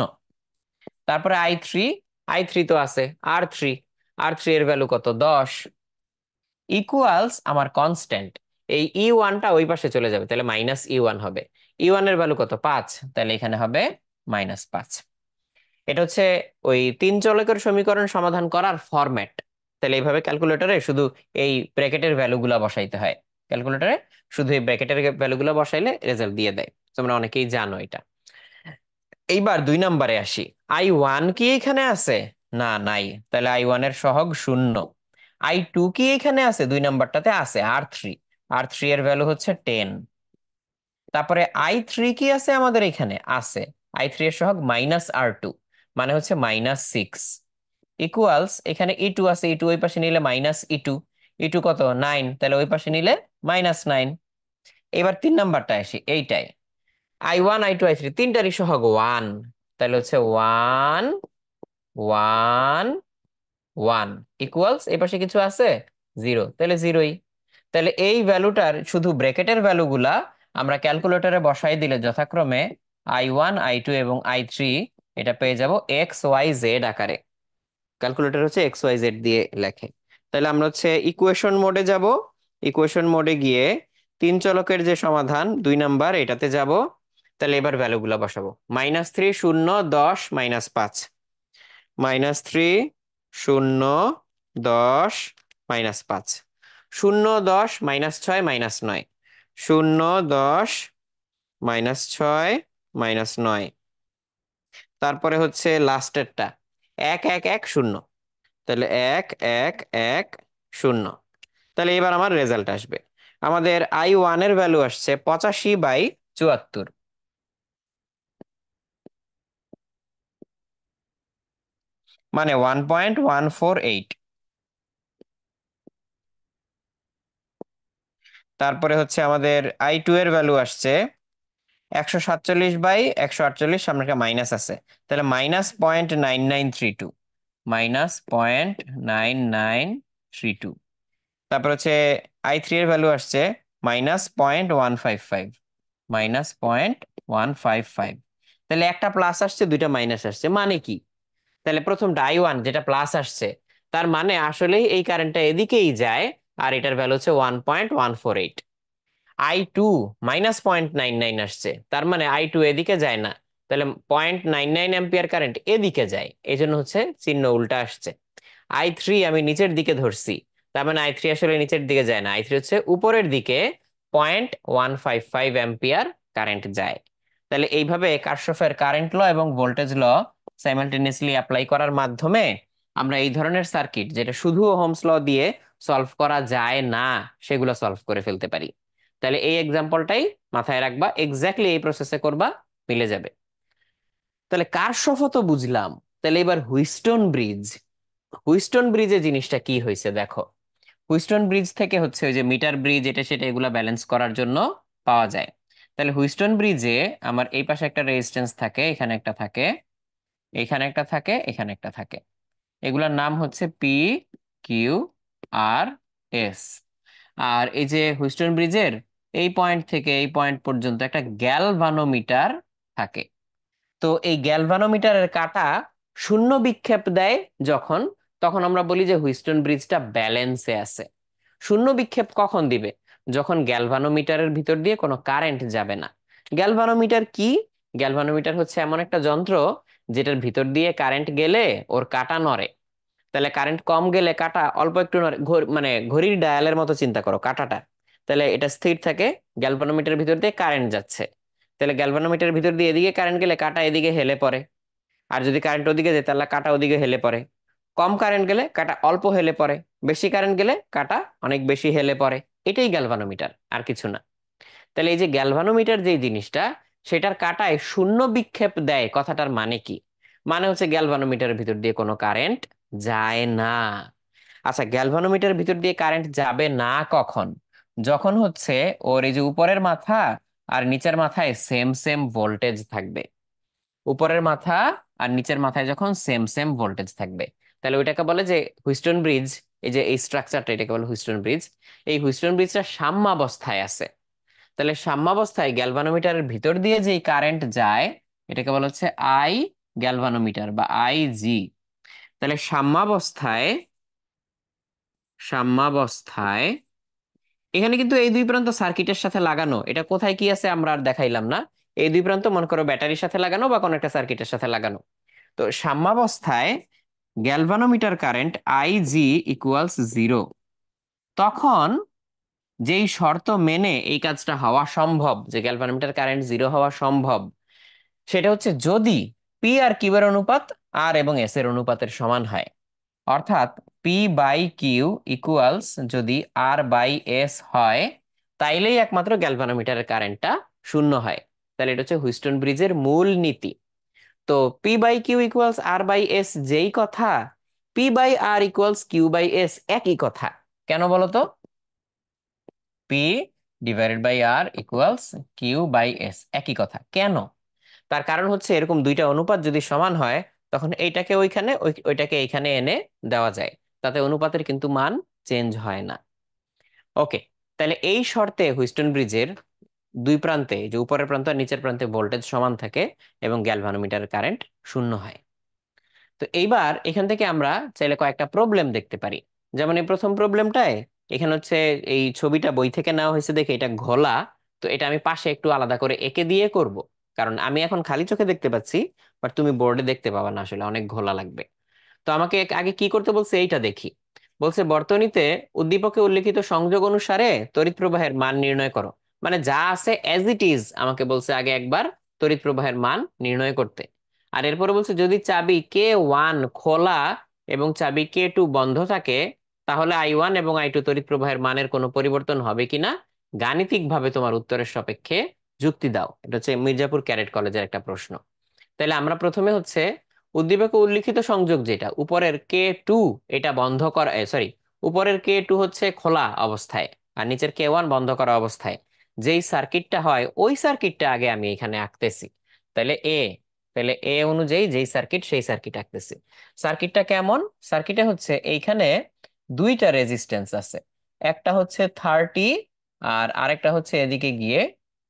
তারপরে I3, I3 তো আছে। R3, R3 এর ভ্যালু কত? 10। ইকুয়ালস আমার কনস্ট্যান্ট, এই E1টা ওই পাশে চলে যাবে, তাহলে -E1 হবে। E1 এর ভ্যালু কত? 5, তাহলে এখানে হবে -5। এটা হচ্ছে ওই তিন চলকের সমীকরণ সমাধান করার ফরম্যাট। তাহলে এইভাবে ক্যালকুলেটরে শুধু এই ব্র্যাকেটের ভ্যালুগুলা বসাইতে হয়। ক্যালকুলেটরে শুধু এই ব্র্যাকেটের ভ্যালুগুলো বসাইলে রেজাল্ট দিয়ে দেয়। তোমরা অনেকেই জানো এটা। এইবার 2 নম্বরে আসি। I1 কি এখানে আছে? না, নাই। তাহলে I1 এর সহগ শূন্য। I2 কি এখানে আছে? 2 নম্বরটাতে আছে। R3, R3 এর ভ্যালু হচ্ছে 10। তারপরে I3 কি আছে আমাদের এখানে? আছে। I3 এর সহগ -R2, মানে হচ্ছে -6। ইকুয়ালস এখানে E2 আছে, E2 ওই পাশে নিলে -E2। E2 কত? 9, তাহলে ওই পাশে নিলে -9। এবার 3 নম্বরটা আসি, এইটাই। I1, I2, I3 তিনটারই সহগ 1। তাহলে হচ্ছে 1, 1, 1। ইকুয়ালস এই পাশে কিছু আছে? 0, তাহলে 0ই। তাহলে এই ভ্যালুটার শুধু ব্র্যাকেটের ভ্যালুগুলা আমরা ক্যালকুলেটরে বসাই দিলে যথাক্রমে I1, I2 এবং I3 এটা পেয়ে যাব XYZ আকারে। ক্যালকুলেটর হচ্ছে XYZ দিয়ে লেখে। তাহলে আমরা হচ্ছে ইকুয়েশন মোডে যাব। ইকুয়েশন মোডে গিয়ে তিন চলকের যে সমাধান 2 নাম্বার এটাতে যাব। তাহলে এবার ভ্যালুগুলো বসাবো। -3, 0, 10, -5। -3, 0, 10, -5। 0, 10, -6, -9। 0, 10, -6, -9। তারপরে হচ্ছে লাস্টেরটা 1, 1, 1, 0। তাহলে 1, 1, 1, 0। তাহলে এবার আমার রেজাল্ট আসবে। আমাদের I1 এর ভ্যালু আসছে 85/74, মানে 1.148। তারপরে হচ্ছে আমাদের I2 এর ভ্যালু আসছে 147/148, সামনে একটা মাইনাস আছে, তাহলে -0.9932। -0.9932। তারপর হচ্ছে I3 এর ভ্যালু আসছে -0.155। -0.155। তাহলে একটা প্লাস আসছে, দুইটা মাইনাস আসছে, মানে কি? তাহলে প্রথমটা I1 যেটা প্লাস আসছে, তার মানে আসলেই এই কারেন্টটা এদিকেই যায়। আর এটার ভ্যালু হচ্ছে 1.148। I2 -0.99 আসছে, তার মানে I2 এদিকে যায় না। তাহলে 0.99 অ্যাম্পিয়ার কারেন্ট এদিকে যায়, এই জন্য হচ্ছে চিহ্ন উল্টা আসছে। I3 আমি নিচের দিকে ধরছি, তার মানে I3 আসলে নিচের দিকে যায় না, I3 হচ্ছে উপরের দিকে 0.155 অ্যাম্পিয়ার কারেন্ট যায়। তাহলে এইভাবে কার্শফের কারেন্ট ল এবং ভোল্টেজ ল সাইমালটেনিয়াসলি অ্যাপ্লাই করার মাধ্যমে আমরা এই ধরনের সার্কিট, যেটা শুধু ওহমস ল দিয়ে সলভ করা যায় না, সেগুলো সলভ করে ফেলতে পারি। তাহলে এই এক্সাম্পলটাই মাথায় রাখবা, এক্স্যাক্টলি এই প্রসেসে করবা, মিলে যাবে। তাহলে কার্শফ তো বুঝলাম। তাহলে এবার হুইস্টন ব্রিজ। হুইস্টন ব্রিজে জিনিসটা কি হয়েছে দেখো। হুইস্টন ব্রিজ থেকে হচ্ছে ওই যে মিটার ব্রিজ, এটা সেটা এগুলা ব্যালেন্স করার জন্য পাওয়া যায়। তাহলে হুইস্টন ব্রিজে আমার এই পাশে একটা রেজিস্ট্যান্স থাকে, এখানে একটা থাকে, এখানে একটা থাকে, এখানে একটা থাকে। এগুলার নাম হচ্ছে P, Q, R, এস। আর এই যে হুইস্টন ব্রিজের এই পয়েন্ট থেকে এই পয়েন্ট পর্যন্ত একটা গ্যালভানোমিটার থাকে। তো এই গ্যালভানোমিটারের কাঁটা শূন্য বিক্ষেপ দেয় যখন, তখন আমরা বলি যে হুইস্টন ব্রিজটা ব্যালেন্সে আছে। শূন্য বিক্ষেপ কখন দিবে? যখন গ্যালভানোমিটারের ভিতর দিয়ে কোনো কারেন্ট যাবে না। গ্যালভানোমিটার কি? গ্যালভানোমিটার হচ্ছে এমন একটা যন্ত্র যেটার ভিতর দিয়ে কারেন্ট গেলে ওর কাঁটা নড়ে। তাহলে কারেন্ট কম গেলে কাঁটা অল্প একটু নড়ে, মানে ঘড়ির ডায়ালের মতো চিন্তা করো কাঁটাটা। তাহলে এটা স্থির থাকে, গ্যালভানোমিটারের ভিতর দিয়ে কারেন্ট যাচ্ছে। তাহলে গ্যালভানোমিটারের ভিতর দিয়ে এদিকে কারেন্ট গেলে কাঁটা এদিকে হেলে পড়ে। আর যদি কারেন্ট ওদিকে যায় তাহলে কাঁটা ওদিকে হেলে পড়ে। কম কারেন্ট গেলে কাঁটা অল্প হেলে পড়ে, বেশি কারেন্ট গেলে কাঁটা অনেক বেশি হেলে পড়ে। এটাই গ্যালভানোমিটার, আর কিছু না। তাহলে এই যে গ্যালভানোমিটার যে জিনিসটা, সেটার কাঁটায় শূন্য বিক্ষেপ দেয়, কথাটার মানে কি? মানে হচ্ছে গ্যালভানোমিটারের ভিতর দিয়ে কোনো কারেন্ট যায় না। আচ্ছা, গ্যালভানোমিটারের ভিতর দিয়ে কারেন্ট যাবে না কখন? যখন হচ্ছে ওর এই যে উপরের মাথা আর নিচের মাথায় সেম সেম ভোল্টেজ থাকবে। উপরের মাথা আর নিচের মাথায় যখন সেম সেম ভোল্টেজ থাকবে, তাহলে ওইটাকে বলে যে হুইস্টন ব্রিজ। এই যে এই স্ট্রাকচারটা, এটাকে বলে হুইস্টন ব্রিজ। এই হুইস্টন ব্রিজটা সাম্যাবস্থায় আছে। তাহলে সাম্যাবস্থায় গ্যালভানোমিটারের ভিতর দিয়ে যে কারেন্ট যায়, এটাকে বলা হচ্ছে আই গ্যালভানোমিটার বা আই জি। তাহলে সাম্যাবস্থায় এখানে কিন্তু এই দুই প্রান্ত সার্কিটের সাথে লাগানো, এটা কোথায় কি আছে আমরা আর দেখাইলাম না। এই দুই প্রান্ত মনে করো ব্যাটারির সাথে লাগানো বা কোনো একটা সার্কিটের সাথে লাগানো। তো সাম্যাবস্থায় galvanometer current I G equals 0। তখন যেই শর্ত মেনে এই কাজটা হওয়া সম্ভব, যে গ্যালভানোমিটার কারেন্ট 0 হওয়া সম্ভব, সেটা হচ্ছে যদি পি আর কিউ এর অনুপাত আর এবং এস এর অনুপাতের সমান হয়। অর্থাৎ পি বাই কিউ ইকুয়ালস যদি আর বাই এস হয়, তাইলেই একমাত্র গ্যালভানোমিটারের কারেন্টটা শূন্য হয়। তাহলে এটা হচ্ছে হুইস্টন ব্রিজের মূল নীতি। তো P by Q equals R by S যেই কথা, P by R equals Q by S একই কথা। কেন বলো তো? P divided by R equals Q by S একই কথা কেন? তার কারণ হচ্ছে এরকম দুইটা অনুপাত যদি সমান হয়, তখন এইটাকে ওইখানে ওইটাকে এইখানে এনে দেওয়া যায়। তাতে অনুপাতের কিন্তু মান চেঞ্জ হয় না। ওকে। তাহলে এই শর্তে হুইস্টন ব্রিজের দুই প্রান্তে, যে উপরের প্রান্ত আর নিচের প্রান্তে ভোল্টেজ সমান থাকে এবং গ্যালভানোমিটারের কারেন্ট শূন্য হয়। তো এইবার এখান থেকে আমরা চাইলে কয়েকটা প্রবলেম দেখতে পারি। যেমন এই প্রথম প্রবলেমটায় এখানে হচ্ছে এই ছবিটা বই থেকে নেওয়া হয়েছে দেখে এটা ঘোলা। তো এটা আমি পাশে একটু আলাদা করে এঁকে দিয়ে করব, কারণ আমি এখন খালি চোখে দেখতে পাচ্ছি, বাট তুমি বোর্ডে দেখতে পাবা না, আসলে অনেক ঘোলা লাগবে। তো আমাকে আগে কি করতে বলছে এইটা দেখি। বলছে বর্তনীতে উদ্দীপকে উল্লেখিত সংযোগ অনুসারে তড়িৎ প্রবাহের মান নির্ণয় করো। মানে যা আছে অ্যাজ ইট ইজ আমাকে বলছে আগে একবার তড়িৎ প্রবাহের মান নির্ণয় করতে। আর এরপরে বলছে যদি চাবি K1 খোলা এবং চাবি K2 বন্ধ থাকে, তাহলে I1 এবং I2 তড়িৎ প্রবাহের মানের কোনো পরিবর্তন হবে কিনা গাণিতিকভাবে তোমার উত্তরের সাপেক্ষে যুক্তি দাও। এটা হচ্ছে মির্জাপুর ক্যাডেট কলেজের একটা প্রশ্ন। তাহলে আমরা প্রথমে হচ্ছে উদ্দীপকে উল্লিখিত সংযোগ যেটা উপরের K2, এটা বন্ধ করা, সরি, উপরের K2 হচ্ছে খোলা অবস্থায় আর নিচের K1 বন্ধ করা অবস্থায় যেই সার্কিটটা হয়, ওই সার্কিটটা আগে আমি এখানে আঁকতেছি। তাহলে তাহলে এ অনুযায়ী যেই সার্কিট, সেই সার্কিট আঁকতেছি। সার্কিটটা কেমন? সার্কিটে হচ্ছে এইখানে দুইটা রেজিস্ট্যান্স আছে। একটা হচ্ছে 30 আর আরেকটা হচ্ছে এদিকে গিয়ে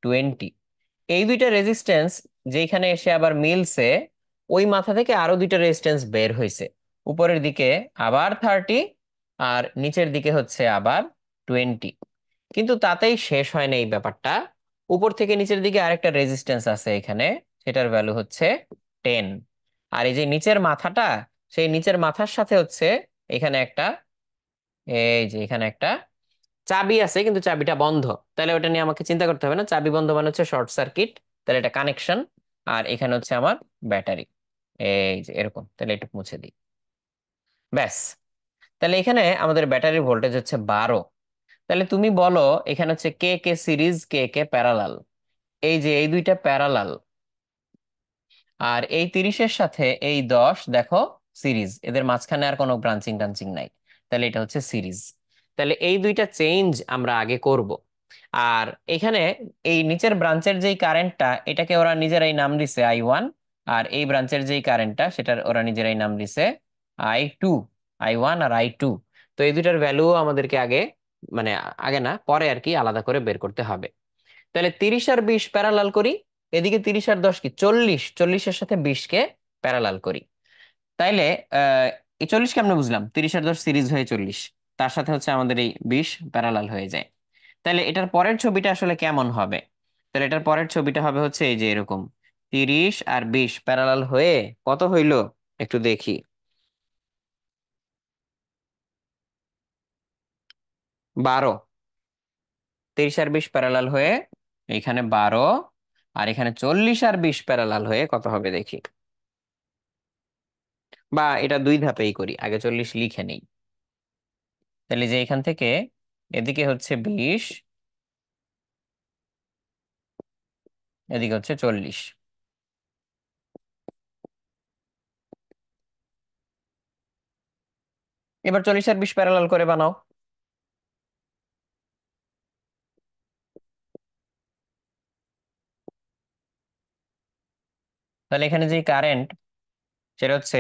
20। এই দুইটা রেজিস্ট্যান্স যেখানে এসে আবার মিলছে, ওই মাথা থেকে আরো দুইটা রেজিস্ট্যান্স বের হয়েছে। উপরের দিকে আবার 30 আর নিচের দিকে হচ্ছে আবার 20। কিন্তু তাতেই শেষ হয় না এই ব্যাপারটা। উপর থেকে নিচের দিকে আরেকটা রেজিস্ট্যান্স আছে এখানে, সেটার ভ্যালু হচ্ছে 10। আর এই যে নিচের মাথাটা, সেই নিচের মাথার সাথে হচ্ছে এখানে একটা, এই যে এখানে একটা চাবি আছে, কিন্তু চাবিটা বন্ধ। তাহলে ওটা নিয়ে আমাকে চিন্তা করতে হবে না, চাবি বন্ধ মানে হচ্ছে শর্ট সার্কিট। তাহলে এটা কানেকশন। আর এখানে হচ্ছে আমার ব্যাটারি, এই যে এরকম। তাহলে একটু মুছে দিই, ব্যাস। তাহলে এখানে আমাদের ব্যাটারির ভোল্টেজ হচ্ছে 12। তাহলে তুমি বলো এখানে হচ্ছে কে কে সিরিজ, কে কে প্যারালাল। এই যে এই দুইটা প্যারালাল, আর এই 30-এর সাথে এই 10 দেখো সিরিজ, এদের মাঝখানে আর কোনো ব্রাঞ্চিং টাঞ্চিং নাই। তাহলে এটা হচ্ছে সিরিজ। তাহলে এই দুইটা চেঞ্জ আমরা আগে করব। আর এখানে এই নিচের ব্রাঞ্চের যেই কারেন্টটা, এটাকে ওরা নিজেরাই নাম দিছে I1। আর এই ব্রাঞ্চের যেই কারেন্টটা, সেটার ওরা নিজেরাই নাম দিছে I2। I1 আর I2। তো তো এই দুইটার ভ্যালু আমাদেরকে আগে, মানে আগে না, পরে আর কি আলাদা করে বের করতে হবে। তাহলে 30 আর 20 প্যারালাল করি। এদিকে 30 আর 10 কি 40, 40-এর সাথে 20-কে প্যারালাল করি। তাইলে এই 40 কেমনে বুঝলাম, 30 আর 10 সিরিজ হয়ে 40, তার সাথে হচ্ছে আমাদের এই 20 প্যারালাল হয়ে যায়। তাহলে এটার পরের ছবিটা আসলে কেমন হবে? তাহলে এটার পরের ছবিটা হবে হচ্ছে এই যে এরকম, 30 আর 20 প্যারালাল হয়ে কত হইলো একটু দেখি। 12। 30 আর 20 প্যারালাল হয়ে এখানে 12, আর এখানে 40 আর 20 প্যারালাল হয়ে কত হবে দেখি। বা এটা দুই ধাপেই করি, আগে 40 লিখে নেই। তাহলে যে এখান থেকে এদিকে হচ্ছে 20, এদিকে হচ্ছে 40। এবার 40 আর 20 প্যারালাল করে বানাও। তাহলে এখানে যে কারেন্ট, সেটা হচ্ছে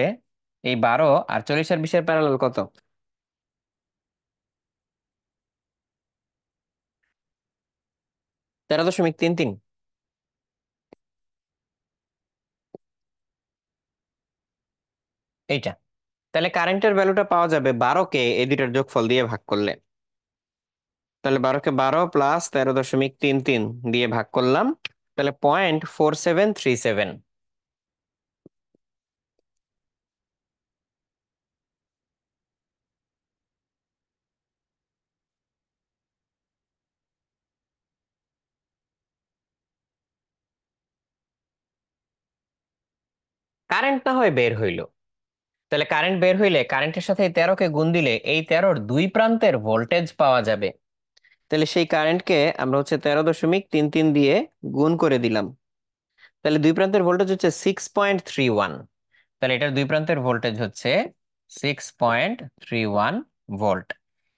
এই 12, আর 40 আর 20-এর প্যারালাল কত? 13.33। এইটা। তাহলে কারেন্টের ভ্যালুটা পাওয়া যাবে 12-কে এই দুইটার যোগফল দিয়ে ভাগ করলে। তাহলে 12-কে 12 প্লাস 13.33 দিয়ে ভাগ করলাম, তাহলে 0.4737। কারেন্ট না হয় বের হইলো। তাহলে কারেন্ট বের হইলে কারেন্টের সাথে এই 13-কে গুণ দিলে এই 13-র দুই প্রান্তের ভোল্টেজ পাওয়া যাবে। তাহলে সেই কারেন্টকে আমরা হচ্ছে 13.33 দিয়ে গুণ করে দিলাম। তাহলে দুই প্রান্তের ভোল্টেজ হচ্ছে 6.31। তাহলে এটার দুই প্রান্তের ভোল্টেজ হচ্ছে 6.31 ভোল্ট।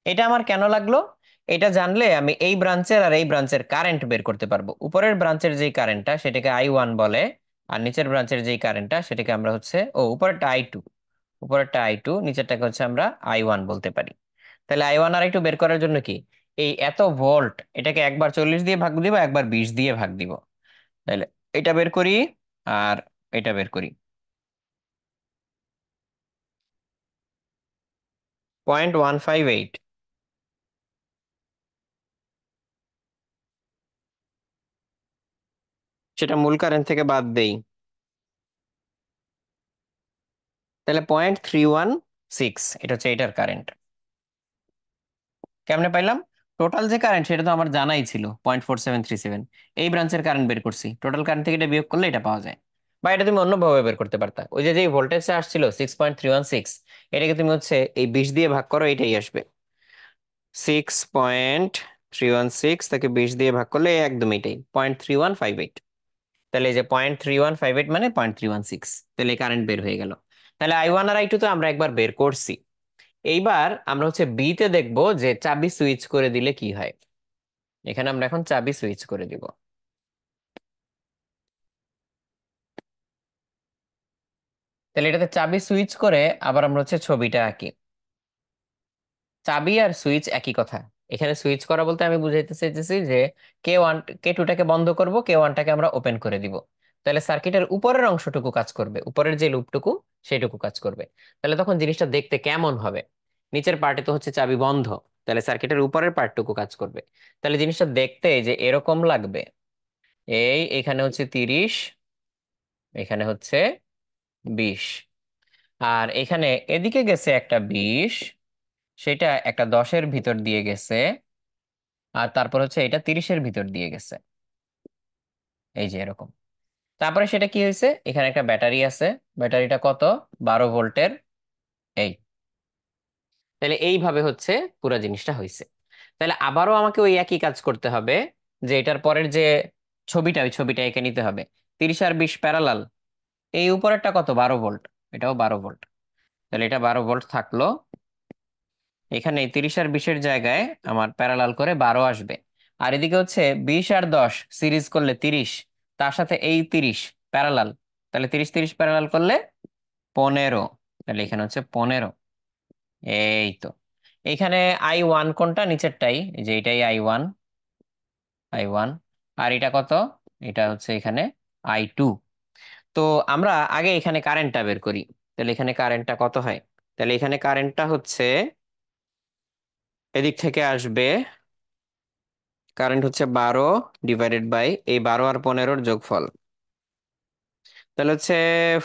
এটা আমার কেন লাগলো? এটা জানলে আমি এই ব্রাঞ্চের আর এই ব্রাঞ্চের কারেন্ট বের করতে পারবো। উপরের ব্রাঞ্চের যেই কারেন্টটা সেটাকে I1 বলে, আর নিচের ব্রাঞ্চের যেই কারেন্টটা সেটাকে আমরা হচ্ছে, উপরেরটা I2, উপরেরটা I2, নিচেরটাকে হচ্ছে আমরা I1 বলতে পারি। তাহলে I1 আর I2 বের করার জন্য কি, এই এত ভোল্ট এটাকে একবার 40 দিয়ে ভাগ দিব, একবার 20 দিয়ে ভাগ দিব। তাহলে এটা বের করি, আর এটা বের করি। 0.158। সেটা মূল কারেন্ট থেকে বাদ দেই। তাহলে 0.316, এটা হচ্ছে এটার কারেন্ট। কেমনে পাইলাম? টোটাল যে কারেন্ট সেটা তো আমার জানাই ছিল 0.4737। এই ব্রাঞ্চের কারেন্ট বের করছি, টোটাল কারেন্ট থেকে এটা বিয়োগ করলে এটা পাওয়া যায়। বা এটা তুমি অন্যভাবে বের করতে পারতা, ওই যে যে ভোল্টেজটা আসছিল 6.316, এটাকে তুমি হচ্ছে এই 20 দিয়ে ভাগ করো, এটাই আসবে। 6.316 তাকে 20 দিয়ে ভাগ করলে একদম এটাই 0.3158। তাহলে এই যে 0.3158 মানে 0.316, তাহলে কারেন্ট বের হয়ে গেল। তাহলে I1 আর I2 তো আমরা একবার বের করছি। এইবার আমরা হচ্ছে বি তে দেখবো যে চাবি সুইচ করে দিলে কি হয়। এখানে আমরা এখন চাবি সুইচ করে দিব। তাহলে এটাতে চাবি সুইচ করে আবার আমরা হচ্ছে ছবিটা আঁকি। চাবি আর সুইচ একই কথা। এখানে সুইচ করা বলতে আমি বুঝাইতে চাইতেছি যে K1, K2-টাকে বন্ধ করব, K1-টাকে আমরা ওপেন করে দিব। তাহলে সার্কিটের উপরের অংশটুকু কাজ করবে, উপরের যে লুপটুকু সেইটুকু কাজ করবে। তাহলে তখন জিনিসটা দেখতে কেমন হবে? নিচের পার্টে তো হচ্ছে চাবি বন্ধ, তাহলে সার্কিটের উপরের পার্টটুকু কাজ করবে। তাহলে জিনিসটা দেখতে যে এরকম লাগবে। এখানে হচ্ছে 30, এখানে হচ্ছে 20, আর এখানে এদিকে গেছে একটা 20, সেটা একটা 10-এর ভিতর দিয়ে গেছে, আর তারপর হচ্ছে এটা 30-এর ভিতর দিয়ে গেছে, এই যে এরকম। তারপরে সেটা কি হয়েছে, এখানে একটা ব্যাটারি আছে, ব্যাটারিটা কত, 12 ভোল্টের। এই, তাহলে এইভাবে হচ্ছে পুরো জিনিসটা হয়েছে। তাহলে আবারও আমাকে ওই একই কাজ করতে হবে, যে এটার পরের যে ছবিটা, ওই ছবিটা এঁকে নিতে হবে। 30 আর 20 প্যারালাল, এই উপরেরটা কত, 12 ভোল্ট, এটাও 12 ভোল্ট। তাহলে এটা 12 ভোল্ট থাকলো। এখানে 30 আর 20-এর জায়গায় আমার প্যারালাল করে 12 আসবে। আর এদিকে হচ্ছে 20 আর 10 সিরিজ করলে 30, তার সাথে এই 30 প্যারালাল। তাহলে 30-30 প্যারালাল করলে 15। তাহলে এখানে হচ্ছে 15। এই তো, এখানে I1 কোনটা, নিচেরটাই, এই যে এটাই I1, I1। আর এটা কত? এটা হচ্ছে এখানে I2। তো আমরা আগে এখানে কারেন্টটা বের করি। তাহলে এখানে কারেন্টটা কত হয়? তাহলে এখানে কারেন্টটা হচ্ছে এদিক থেকে আসবে, কারেন্ট হচ্ছে 12 ডিভাইডেড বাই এই 12 আর 15-র যোগফল। তাহলে হচ্ছে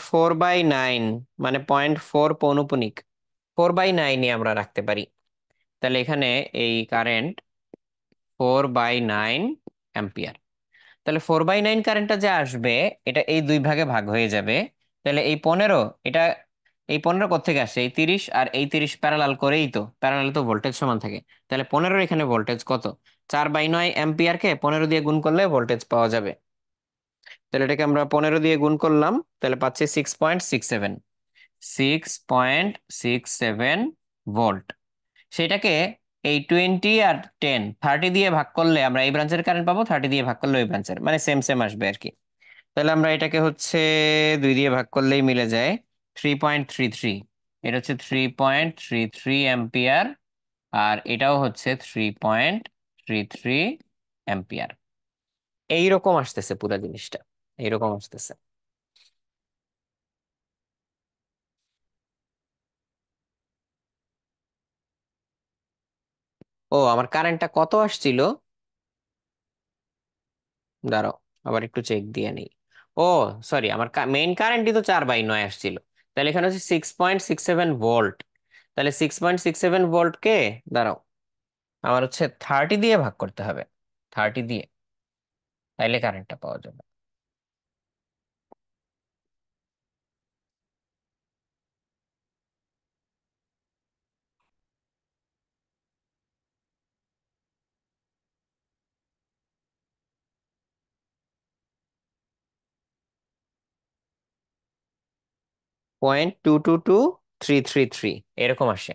4/9, মানে 0.4 পৌনপুনিক। 4/9-ই আমরা রাখতে পারি। তাহলে এখানে এই কারেন্ট 4/9 অ্যাম্পিয়ার। তাহলে 4/9 কারেন্টটা যে আসবে, এটা এই দুই ভাগে ভাগ হয়ে যাবে। তাহলে এই 15, এটা এই 15 কোত্থেকে আসছে? এই 30 আর এই 30 প্যারালাল করেই তো, প্যারালাল তো ভোল্টেজ সমান থাকে। তাহলে 15-র এখানে ভোল্টেজ কত? 4/9 অ্যাম্পিয়ারকে 15 দিয়ে গুণ করলে ভোল্টেজ পাওয়া যাবে। তাহলে এটাকে আমরা 15 দিয়ে গুণ করলাম, তাহলে পাচ্ছি 6.67, 6.67 ভোল্ট। সেটাকে এই 20 আর 10, 30 দিয়ে ভাগ করলে আমরা এই ব্রাঞ্চের কারেন্ট পাবো, 30 দিয়ে ভাগ করলে ওই ব্রাঞ্চের, মানে সেম সেম আসবে আর কি। তাহলে আমরা এটাকে হচ্ছে 2 দিয়ে ভাগ করলেই মিলে যায় 3.33। এটা হচ্ছে 3.33 অ্যাম্পিয়ার। আর এটাও হচ্ছে 3.33 অ্যাম্পিয়ার। এইরকম আসতেছে পুরো জিনিসটা, এইরকম আসতেছে। ও, আমার কারেন্টটা কত আসছিল? দাঁড়াও, আবার একটু চেক দিয়ে নেই। ও সরি, আমার মেইন কারেন্টই তো 4/9 আসছিল। তাহলে এখানে হচ্ছে 6.67 ভোল্ট। তাহলে 6.67 ভোল্টকে, দাঁড়াও, আমার হচ্ছে 30 দিয়ে ভাগ করতে হবে, 30 দিয়ে, তাইলে কারেন্টটা পাওয়া যাবে। 0.222333 এরকম আসে।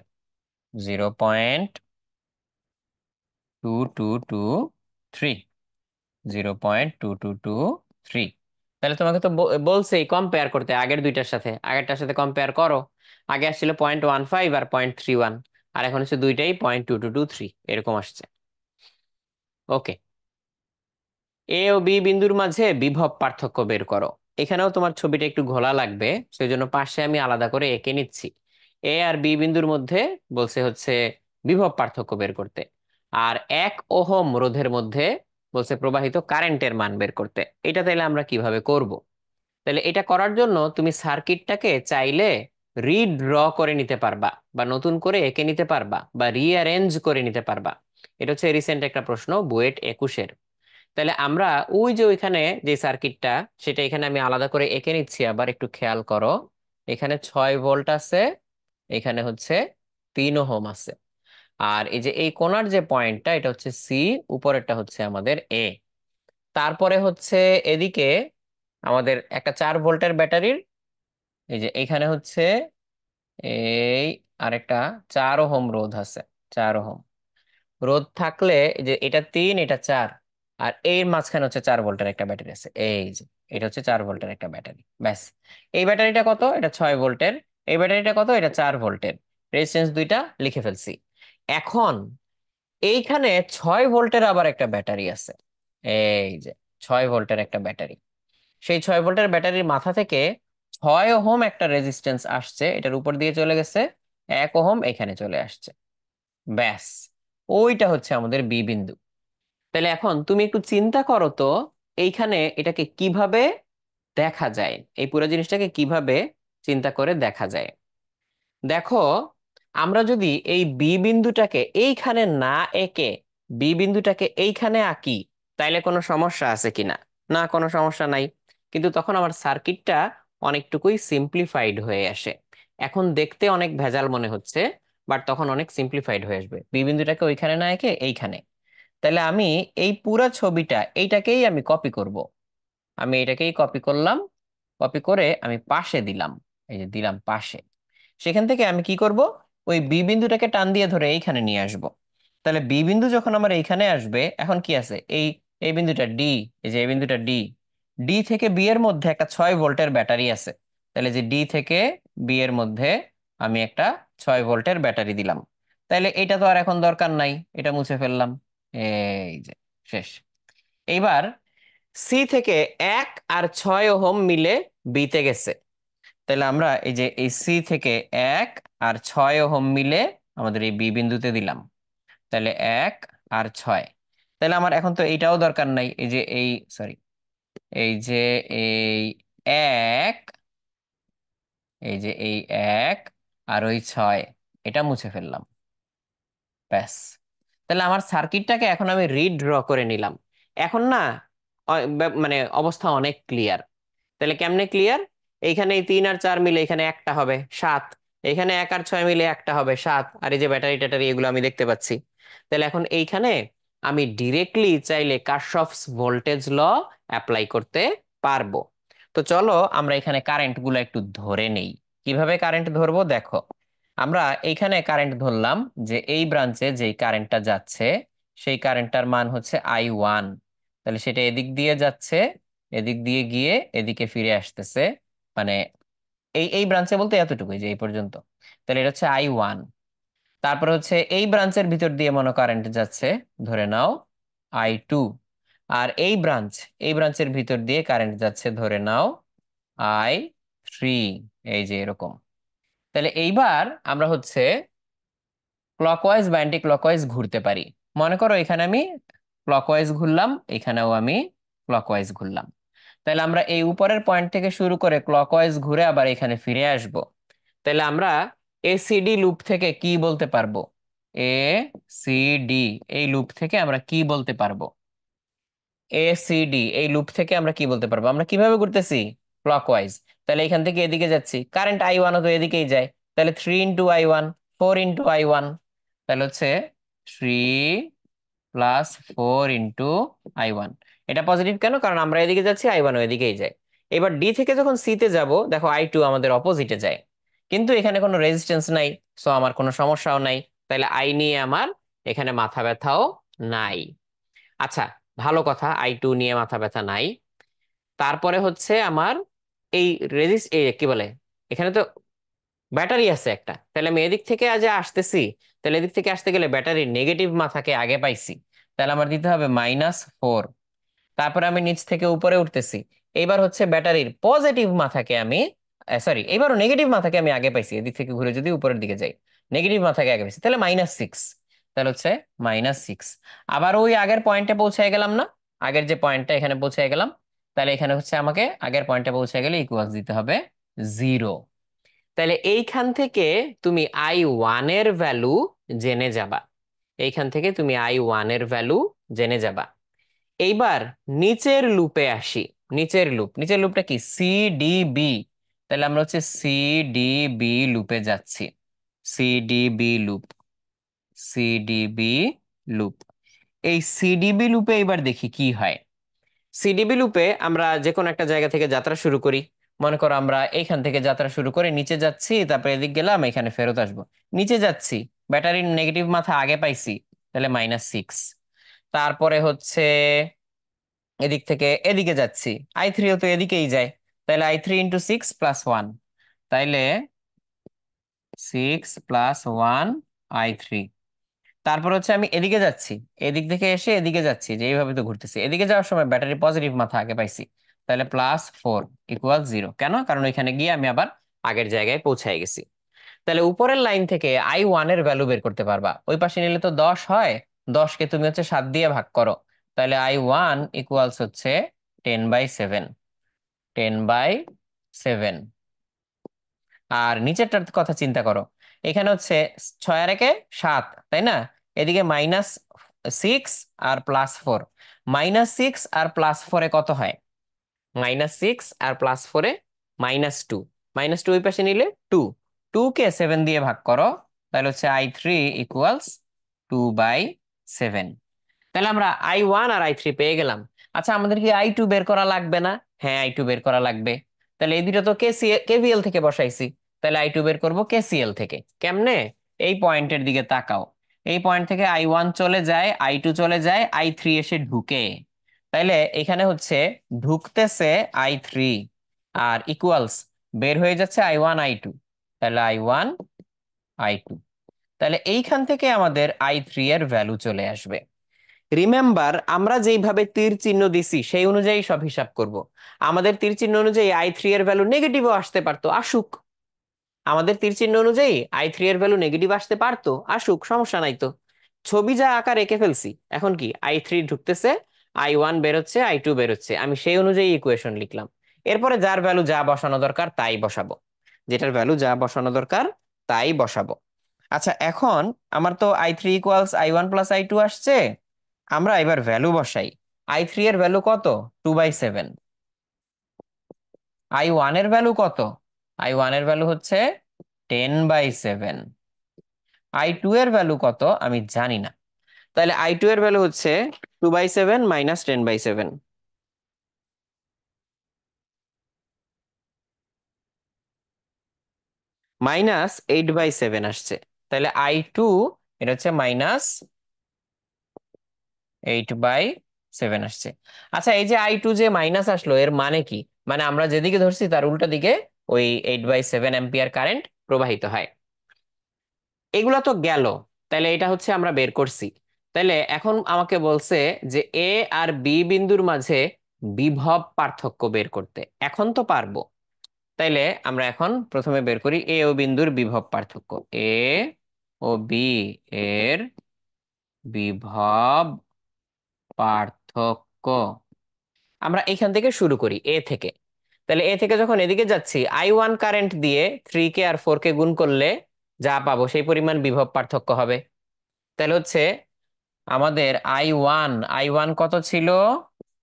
0.2223, 0.2223। তাহলে তোমাকে তো বলছেই কম্পেয়ার করতে আগের দুইটার সাথে, আগেরটার সাথে কম্পেয়ার করো। আগে আসছিল 0.15 আর 0.31, আর এখন হচ্ছে দুইটাই 0.2223 এরকম আসছে। ওকে। এ ও বি বিন্দুর মাঝে বিভব পার্থক্য বের করো। এখানেও তোমার ছবিটা একটু ঘোলা লাগবে, সেই জন্য পাশে আমি আলাদা করে এঁকে নিচ্ছি। এ আর বি বিন্দুর মধ্যে বলছে হচ্ছে বিভব পার্থক্য বের করতে। আর 1 ওহম রোধের মধ্যে বলছে প্রবাহিত কারেন্টের মান বের করতে। এটা তাইলে আমরা কিভাবে করব? তাহলে এটা করার জন্য তুমি সার্কিটটাকে চাইলে রিড্র করে নিতে পারবা, বা নতুন করে এঁকে নিতে পারবা, বা রিঅ্যারেঞ্জ করে নিতে পারবা। এটা হচ্ছে রিসেন্ট একটা প্রশ্ন, বুয়েট 21-এর। তাহলে আমরা ওই যে ওইখানে যে সার্কিটটা, সেটা এখানে আমি আলাদা করে এঁকে নিচ্ছি। আবার একটু খেয়াল করো, এখানে 6 ভোল্ট আছে, এখানে হচ্ছে 3 ওহম আছে। আর এই যে এই কোণার যে পয়েন্টটা, এটা হচ্ছে সি, উপরেরটা হচ্ছে আমাদের এ। তারপরে হচ্ছে এদিকে আমাদের একটা 4 ভোল্টের ব্যাটারির, এই যে এখানে হচ্ছে এই আরেকটা 4 ওহম রোধ আছে। 4 ওহম রোধ থাকলে এই যে এটা 3, এটা 4, আর এর মাঝখানে হচ্ছে 4 ভোল্টের একটা ব্যাটারি আছে, এই যে এটা হচ্ছে 4 ভোল্টের একটা ব্যাটারি। ব্যাস। এই ব্যাটারিটা কত? এটা 6 ভোল্টের। এই ব্যাটারিটা কত? এটা 4 ভোল্টের। রেজিস্ট্যান্স দুইটা লিখে ফেলছি। এখন এইখানে 6 ভোল্টের আবার একটা ব্যাটারি আছে, এই যে 6 ভোল্টের একটা ব্যাটারি। সেই 6 ভোল্টের ব্যাটারির মাথা থেকে 6 ওহম একটা রেজিস্ট্যান্স আসছে, এটার উপর দিয়ে চলে গেছে, 1 ওহম এখানে চলে আসছে। ব্যাস, ওইটা হচ্ছে আমাদের বি বিন্দু। তাহলে এখন তুমি একটু চিন্তা করো তো, এইখানে এটাকে কিভাবে দেখা যায়, এই পুরো জিনিসটাকে কিভাবে চিন্তা করে দেখা যায়। দেখো, আমরা যদি এই বি বিন্দুটাকে এইখানে না এঁকে বি বিন্দুটাকে এইখানে আঁকি, তাইলে কোনো সমস্যা আছে কিনা? না, কোনো সমস্যা নাই। কিন্তু তখন আমার সার্কিটটা অনেকটুকুই সিম্পলিফাইড হয়ে আসে। এখন দেখতে অনেক ভেজাল মনে হচ্ছে, বাট তখন অনেক সিম্পলিফাইড হয়ে আসবে বি বিন্দুটাকে ওইখানে না এঁকে এইখানে। তাহলে আমি এই পুরা ছবিটা, এইটাকেই আমি কপি করব। আমি এটাকেই কপি করলাম, কপি করে আমি পাশে দিলাম, এই যে দিলাম পাশে। সেখান থেকে আমি কি করব? ওই বি বিন্দুটাকে টান দিয়ে ধরে এইখানে নিয়ে আসব। তাহলে বি বিন্দু যখন আমার এইখানে আসবে, এখন কি আছে? এই এই বিন্দুটা ডি, এই যে এই বিন্দুটা ডি, ডি থেকে বি এর মধ্যে একটা 6 ভোল্টের ব্যাটারি আছে। তাহলে যে ডি থেকে বি এর মধ্যে আমি একটা 6 ভোল্টের ব্যাটারি দিলাম। তাইলে এটা তো আর এখন দরকার নাই, এটা মুছে ফেললাম। এই যে শেষ। এইবার সি থেকে 1 আর 6 ওহম মিলে বিতে গেছে। তাহলে আমরা এই যে এই সি থেকে 1 আর 6 ওহম মিলে আমাদের এই বি বিন্দুতে দিলাম। তাহলে 1 আর 6। তাহলে আমার এখন তো এইটাও দরকার নাই, এই যে এই সরি, এই যে এই এক, এই যে এই 1 আর ওই 6, এটা মুছে ফেললাম। ব্যাস। তাহলে আমার সার্কিটটাকে এখন আমি রিড্র করে নিলাম। এখন না মানে অবস্থা অনেক ক্লিয়ার। তাহলে কেমনে ক্লিয়ার? এইখানে এই 3 আর 4 মিলে এখানে একটা হবে 7, এখানে 1 আর 6 মিলে একটা হবে 7, আর এই যে ব্যাটারি ট্যাটারি এগুলো আমি দেখতে পাচ্ছি। তাহলে এখন এইখানে আমি ডিরেক্টলি চাইলে কারশফস ভোল্টেজ ল অ্যাপ্লাই করতে পারবো। তো চলো আমরা এখানে কারেন্ট গুলো একটু ধরে নেই। কিভাবে কারেন্ট ধরবো দেখো। আমরা এইখানে কারেন্ট ধরলাম যে এই ব্রাঞ্চে যেই কারেন্টটা যাচ্ছে সেই কারেন্টটার মান হচ্ছে I1। তাহলে সেটা এদিক দিয়ে যাচ্ছে, এদিক দিয়ে গিয়ে এদিকে ফিরে আসতেছে, মানে এই এই ব্রাঞ্চে বলতে এতটুকুই যে এই পর্যন্ত। তাহলে এটা হচ্ছে I1। তারপর হচ্ছে এই ব্রাঞ্চের ভিতর দিয়ে মনে কারেন্ট যাচ্ছে, ধরে নাও I2। আর এই ব্রাঞ্চের ভিতর দিয়ে কারেন্ট যাচ্ছে, ধরে নাও I3। এই যে এরকম। তাহলে এইবার আমরা হচ্ছে ক্লকওয়াইজ বা অ্যান্টি ক্লকওয়াইজ ঘুরতে পারি। মনে করো এখানে আমি ক্লকওয়াইজ ঘুরলাম, এখানেও আমি ক্লকওয়াইজ ঘুরলাম। তাহলে আমরা এই উপরের পয়েন্ট থেকে শুরু করে ক্লকওয়াইজ ঘুরে আবার এখানে ফিরে আসব। তাহলে আমরা এসিডি লুপ থেকে কি বলতে পারবো? এ সি ডি এই লুপ থেকে আমরা কি বলতে পারবো? এসিডি এই লুপ থেকে আমরা কি বলতে পারবো? আমরা কিভাবে ঘুরতেছি? ক্লকওয়াইজ। তাহলে এখান থেকে এদিকে যাচ্ছি, কারেন্ট I1 তো এদিকেই যায়। তাহলে 3 × I1, 4 × I1। তাহলে হচ্ছে 3 + 4 × I1। এটা পজিটিভ কেন? কারণ আমরা এদিকে যাচ্ছি, I1 এদিকেই যায়। এবার ডি থেকে যখন সি তে যাব, দেখো I2 আমাদের অপোজিটে যায়, কিন্তু এখানে কোনো রেজিস্ট্যান্স নাই, সো আমার কোনো সমস্যাও নাই। তাহলে আই নিয়ে আমার এখানে মাথা ব্যথাও নাই। আচ্ছা, ভালো কথা, I2 নিয়ে মাথা ব্যথা নাই। তারপরে হচ্ছে আমার এই কি বলে, এখানে তো ব্যাটারি আছে একটা। তাহলে আমি এদিক থেকে আজ আসতেছি, তাহলে এদিক থেকে আসতে গেলে ব্যাটারির নেগেটিভ মাথাকে আগে পাইছি, তাহলে আমার দিতে হবে -4। তারপরে আমি নিচ থেকে উপরে উঠতেছি, এইবার হচ্ছে ব্যাটারির পজিটিভ মাথাকে আমি, সরি, এইবারও নেগেটিভ মাথাকে আমি আগে পাইছি, এদিক থেকে ঘুরে যদি উপরের দিকে যাই নেগেটিভ মাথাকে আগে পাইছি, তাহলে -6। তাহলে হচ্ছে -6। আবার ওই আগের পয়েন্টে পৌঁছে গেলাম না? আগের যে পয়েন্টটা এখানে পৌঁছে গেলাম। তাহলে এখানে হচ্ছে আমাকে আগের পয়েন্টে পৌঁছে গেলে ইকুয়ালস দিতে হবে 0। তাহলে এইখান থেকে তুমি I1 এর ভ্যালু জেনে যাবা। এইখান থেকে তুমি I1 এর ভ্যালু জেনে যাবা। এইবার নিচের লুপে আসি। নিচের লুপটা কি? সিডিবি। তাহলে আমরা হচ্ছে সিডিবি লুপে যাচ্ছি। সিডিবি লুপ, সিডিবি লুপ। এই সিডিবি লুপে এবার দেখি কি হয়। সিডিবি লুপে আমরা যে কোনো একটা জায়গা থেকে যাত্রা শুরু করি। মনে করো আমরা এইখান থেকে যাত্রা শুরু করে নিচে যাচ্ছি, তারপরে এদিক গেলাম, এখানে ফেরত আসবো। নিচে যাচ্ছি, ব্যাটারির নেগেটিভ মাথা আগে পাইছি, তাহলে -6। তারপরে হচ্ছে এদিক থেকে এদিকে যাচ্ছি, I3ও তো এদিকেই যায়, তাহলে I3 × 6 + 1, তাইলে 6 + 1 I3। তারপর হচ্ছে আমি এদিকে যাচ্ছি, এদিক থেকে এসে এদিকে যাচ্ছি, যে এইভাবে তো ঘুরতেছি, এদিকে যাওয়ার সময় ব্যাটারি পজিটিভ মাথা আগে পাইছি, তাহলে +4 = 0। কেন? কারণ ওইখানে গিয়ে আমি আবার আগের জায়গায় পৌঁছায় গেছি। তাহলে উপরের লাইন থেকে I1 এর ভ্যালু বের করতে পারবা। ওই পাশে নিলে তো 10 হয়, 10কে তুমি হচ্ছে 7 দিয়ে ভাগ করো, তাহলে I1 হচ্ছে 10/7। 10/7। আর নিচেরটার কথা চিন্তা করো, এখানে হচ্ছে 6 আর 1 7, তাই না? এদিকে -6 আর +4, -6 আর +4 কত হয়? -6 আর +4 -2, -2 ওই পাশে নিলে 2, 2কে 7 দিয়ে ভাগ করো, তাহলে হচ্ছে I3 = 2/7। তাহলে আমরা I1 আর I3 পেয়ে গেলাম। আচ্ছা, আমাদের কি I2 বের করা লাগবে না? হ্যাঁ, I2 বের করা লাগবে। তাহলে এই দুটো তো কেভিএল থেকে বসাইছি, তাহলে I2 বের করব কেসিএল থেকে। কেমনে? এই পয়েন্টের দিকে তাকাও। এই পয়েন্ট থেকে I1 চলে যায়, I2 চলে যায়, I3 এসে ঢুকে। তাইলে এখানে হচ্ছে ঢুকতেছে I3, আর ইকুয়ালস বের হয়ে যাচ্ছে I1 I2। তাহলে I1 I2। তাহলে এইখান থেকে আমাদের i3 এর ভ্যালু চলে আসবে। রিমেম্বার, আমরা যেইভাবে তীর চিহ্ন দিছি সেই অনুযায়ী সব হিসাব করব। আমাদের তীর চিহ্ন অনুযায়ী i3 এর ভ্যালু নেগেটিভও আসতে পারতো, আসুক। আমাদের তীর চিহ্ন অনুযায়ী i3 এর ভ্যালু নেগেটিভ আসতে পারতো, আসুক, সমস্যা নাই তো। ছবি যা আকার এঁকে ফেলছি, এখন কি i3 ঢুকতেছে, i1 বেরোচ্ছে, i2 বেরোচ্ছে, আমি সেই অনুযায়ী ইকুয়েশন লিখলাম। এরপরে যার ভ্যালু যা বসানো দরকার তাই বসাবো, যেটার ভ্যালু যা বসানো দরকার তাই বসাবো। আচ্ছা, এখন আমার তো i3 equals i1 plus i2 আসছে। আমরা এবার ভ্যালু বসাই। i3 এর ভ্যালু কত? 2/7। i1 এর ভ্যালু কত? i1 এর ভ্যালু হচ্ছে 10/7। i2 এর ভ্যালু কত আমি জানি না। তাহলে i2 এর ভ্যালু হচ্ছে 2/7 মাইনাস 10/7, মাইনাস 8/7 আসছে। তাহলে i2, এটা হচ্ছে মাইনাস 8/7 আসছে। আচ্ছা, এই যে i2 যে মাইনাস আসলো, এর মানে কি? মানে আমরা যেদিকে ধরছি তার উল্টা দিকে ওই 8/7 অ্যাম্পিয়ার কারেন্ট প্রবাহিত হয়। এগুলা তো গেল। তাহলে এটা হচ্ছে আমরা বের করছি। তাহলে এখন আমাকে বলছে যে এ আর বি বিন্দুর মাঝে বিভব পার্থক্য বের করতে। এখন তো পারবো। তাইলে আমরা এখন প্রথমে বের করি এ ও বিন্দুর বিভব পার্থক্য। এ ও বি এর বিভব পার্থক্য। আমরা এখান থেকে শুরু করি, এ থেকে। তাহলে এ থেকে যখন এদিকে যাচ্ছি, i1 কারেন্ট দিয়ে 3 কে আর 4 কে গুণ করলে যা পাবো সেই পরিমাণ বিভব পার্থক্য হবে। তাহলে হচ্ছে আমাদের আই ওয়ান কত ছিল?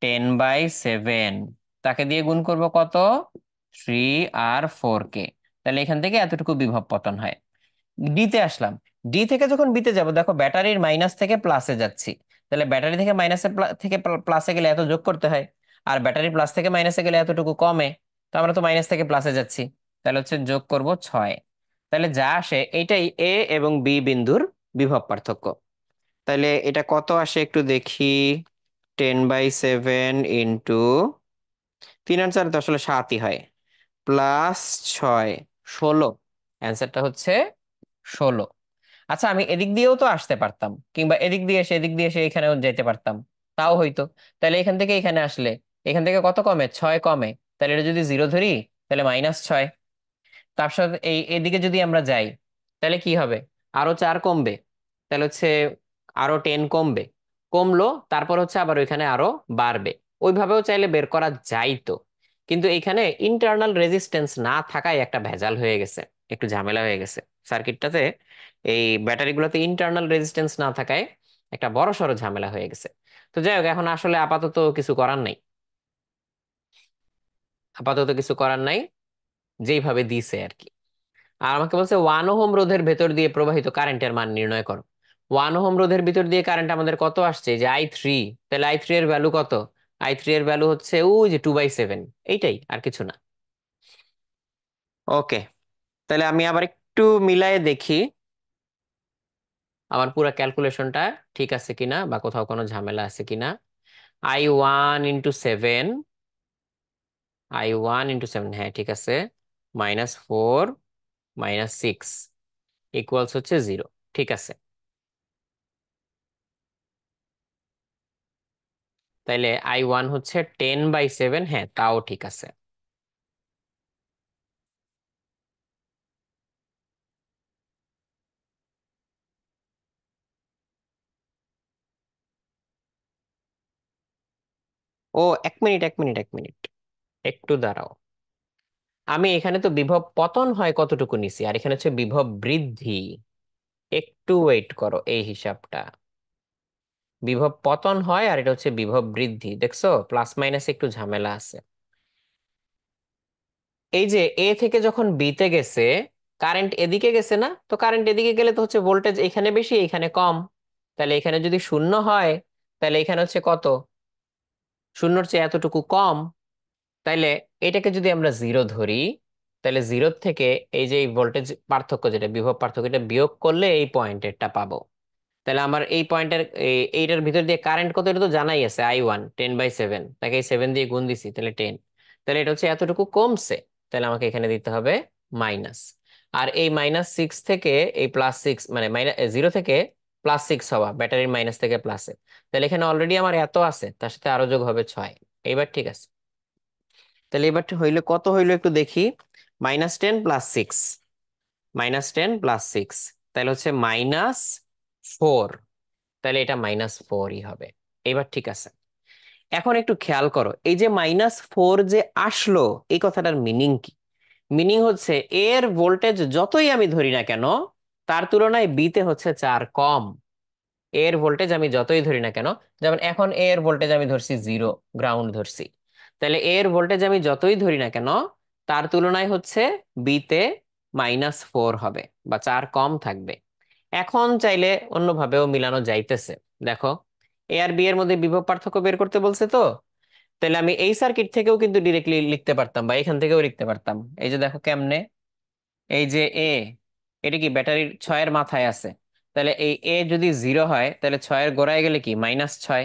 10/7। তাকে দিয়ে গুণ করব কত? 3 আর 4 কে। তাহলে এখান থেকে এতটুকু বিভব পতন হয়। ডিতে আসলাম। ডি থেকে যখন বিতে যাব, দেখো ব্যাটারির মাইনাস থেকে প্লাসে যাচ্ছি। তাহলে ব্যাটারি থেকে মাইনাসে থেকে প্লাসে গেলে এত যোগ করতে হয়। আর ব্যাটারি প্লাস থেকে মাইনাসে গেলে এতটুকু কমে। তো আমরা তো মাইনাস থেকে প্লাসে যাচ্ছি। তাহলে হচ্ছে যোগ করব 6। তাহলে যা আসে এইটাই এ এবং বি বিন্দুর বিভব পার্থক্য। তাহলে এটা কত আসে একটু দেখি। 10/7 ইন্টু 3 আর 4 তো আসলে 7ই হয়, প্লাস 6, 16। অ্যান্সারটা হচ্ছে 16। আচ্ছা, আমি এদিক দিয়েও তো আসতে পারতাম, কিংবা এদিক দিয়ে এসে এদিক দিয়ে এসে এখানেও যেতে পারতাম, তাও হইতো। তাহলে এখান থেকে এখানে আসলে এখান থেকে কত কমে? 6 কমে। তাহলে এটা যদি 0 ধরি, তাহলে -6। তার সাথে এই এদিকে যদি আমরা যাই, তাহলে কি হবে? আরো 4 কমবে। তাহলে হচ্ছে আরো 10 কমবে। কমলো, তারপর হচ্ছে আবার ওইখানে আরো বাড়বে। ওইভাবেও চাইলে বের করা যাইতো, কিন্তু এখানে ইন্টারনাল রেজিস্ট্যান্স না থাকায় একটা ভেজাল হয়ে গেছে, একটু ঝামেলা হয়ে গেছে সার্কিটটাতে। এই ব্যাটারিগুলোতে ইন্টারনাল রেজিস্ট্যান্স না থাকায় একটা বড়সড় ঝামেলা হয়ে গেছে। তো যাই হোক, এখন আসলে আপাতত কিছু করার নাই। আপাতত কিছু করার নাই, যেইভাবে দিছে আর কি। আর আমাকে বলছে 1 ওহম রোধের ভেতর দিয়ে প্রবাহিত কারেন্টের মান নির্ণয় করো। 1 ওহম রোধের ভিতর দিয়ে কারেন্ট আমাদের কত আসছে? যে i3। তাহলে i3 এর ভ্যালু কত? i3 এর ভ্যালু হচ্ছে ওই যে 2/7। এইটাই, আর কিছু না। ওকে, তাহলে আমি আবার একটু মিলায়ে দেখি আমার পুরো ক্যালকুলেশনটা ঠিক আছে কিনা, বা কোথাও কোনো ঝামেলা আছে কিনা। i1 × 7, i1 × 7, হ্যাঁ ঠিক আছে। -4 -6 ইকুয়ালস হচ্ছে 0। ঠিক আছে। তাইলে i1 হচ্ছে 10/7, হ্যাঁ তাও ঠিক আছে। ও, 1 মিনিট, 1 মিনিট, 1 মিনিট, একটু দাঁড়াও। আমি এখানে তো বিভব পতন হয় কতটুকু নিছি, আর এখানে হচ্ছে বিভব বৃদ্ধি। একটু ওয়েট করো, এই হিসাবটা। বিভব পতন হয় আর এটা হচ্ছে বিভব বৃদ্ধি, দেখছো প্লাস মাইনাস একটু ঝামেলা আছে। এই যে এ থেকে যখন বি তে গেছে, কারেন্ট এদিকে গেছে না? তো কারেন্ট এদিকে গেলে তো হচ্ছে ভোল্টেজ এখানে বেশি এখানে কম। তাহলে এখানে যদি 0 হয়, তাহলে এখানে হচ্ছে কত? শূন্যর চেয়ে এতটুকু কম। তাইলে এটাকে যদি আমরা 0 ধরি, তাহলে 0 থেকে এই যে ভোল্টেজ পার্থক্য, যেটা বিভব পার্থক্য, এটা বিয়োগ করলে এই পয়েন্টেরটা পাবো। তাহলে আমার এই পয়েন্টের এইটার ভিতর দিয়ে কারেন্ট কত এটা তো জানাই আছে, i1 10/7, তাকে এই 7 দিয়ে গুণ দিছি, তাহলে 10। তাহলে এটা হচ্ছে এতটুকু কমছে। তাহলে আমাকে এখানে দিতে হবে মাইনাস। আর এই -6 থেকে এই +6, মানে -0 থেকে +6 হওয়া, ব্যাটারির মাইনাস থেকে প্লাসে। তাহলে এখানে অলরেডি আমার এত আছে, তার সাথে আরো যোগ হবে 6। এইবার ঠিক আছে। তাহলে এবার হইলে কত হইলো একটু দেখি। -10 + 6, -10 + 6, তাহলে হচ্ছে -4। তাহলে এটা -4ই হবে। এবার ঠিক আছে। এখন একটু খেয়াল করো, এই যে -4 যে আসলো, এই কথাটার মিনিং কি? মিনিং হচ্ছে এর ভোল্টেজ যতই আমি ধরি না কেন, তার তুলনায় বিতে হচ্ছে 4 কম। এর ভোল্টেজ আমি যতই ধরি না কেন, যেমন এখন এর ভোল্টেজ আমি ধরছি 0, গ্রাউন্ড ধরছি। তাহলে এর ভোল্টেজ আমি যতই ধরি না কেন, তার তুলনায় হচ্ছে বিতে -4 হবে, বা 4 কম থাকবে। এখন চাইলে অন্যভাবেও মিলানো যাইতেছে। দেখো, এ আর বি এর মধ্যে বিভব পার্থক্য বের করতে বলছে তো। তাহলে আমি এই সার্কিট থেকেও কিন্তু ডিরেক্টলি লিখতে পারতাম, বা এখান থেকেও লিখতে পারতাম। এই যে দেখো কেমনে, এই যে এটা কি ব্যাটারির 6-এর মাথায় আছে। তাহলে এই যদি 0 হয়, তাহলে 6-এর গোড়ায় গেলে কি -6।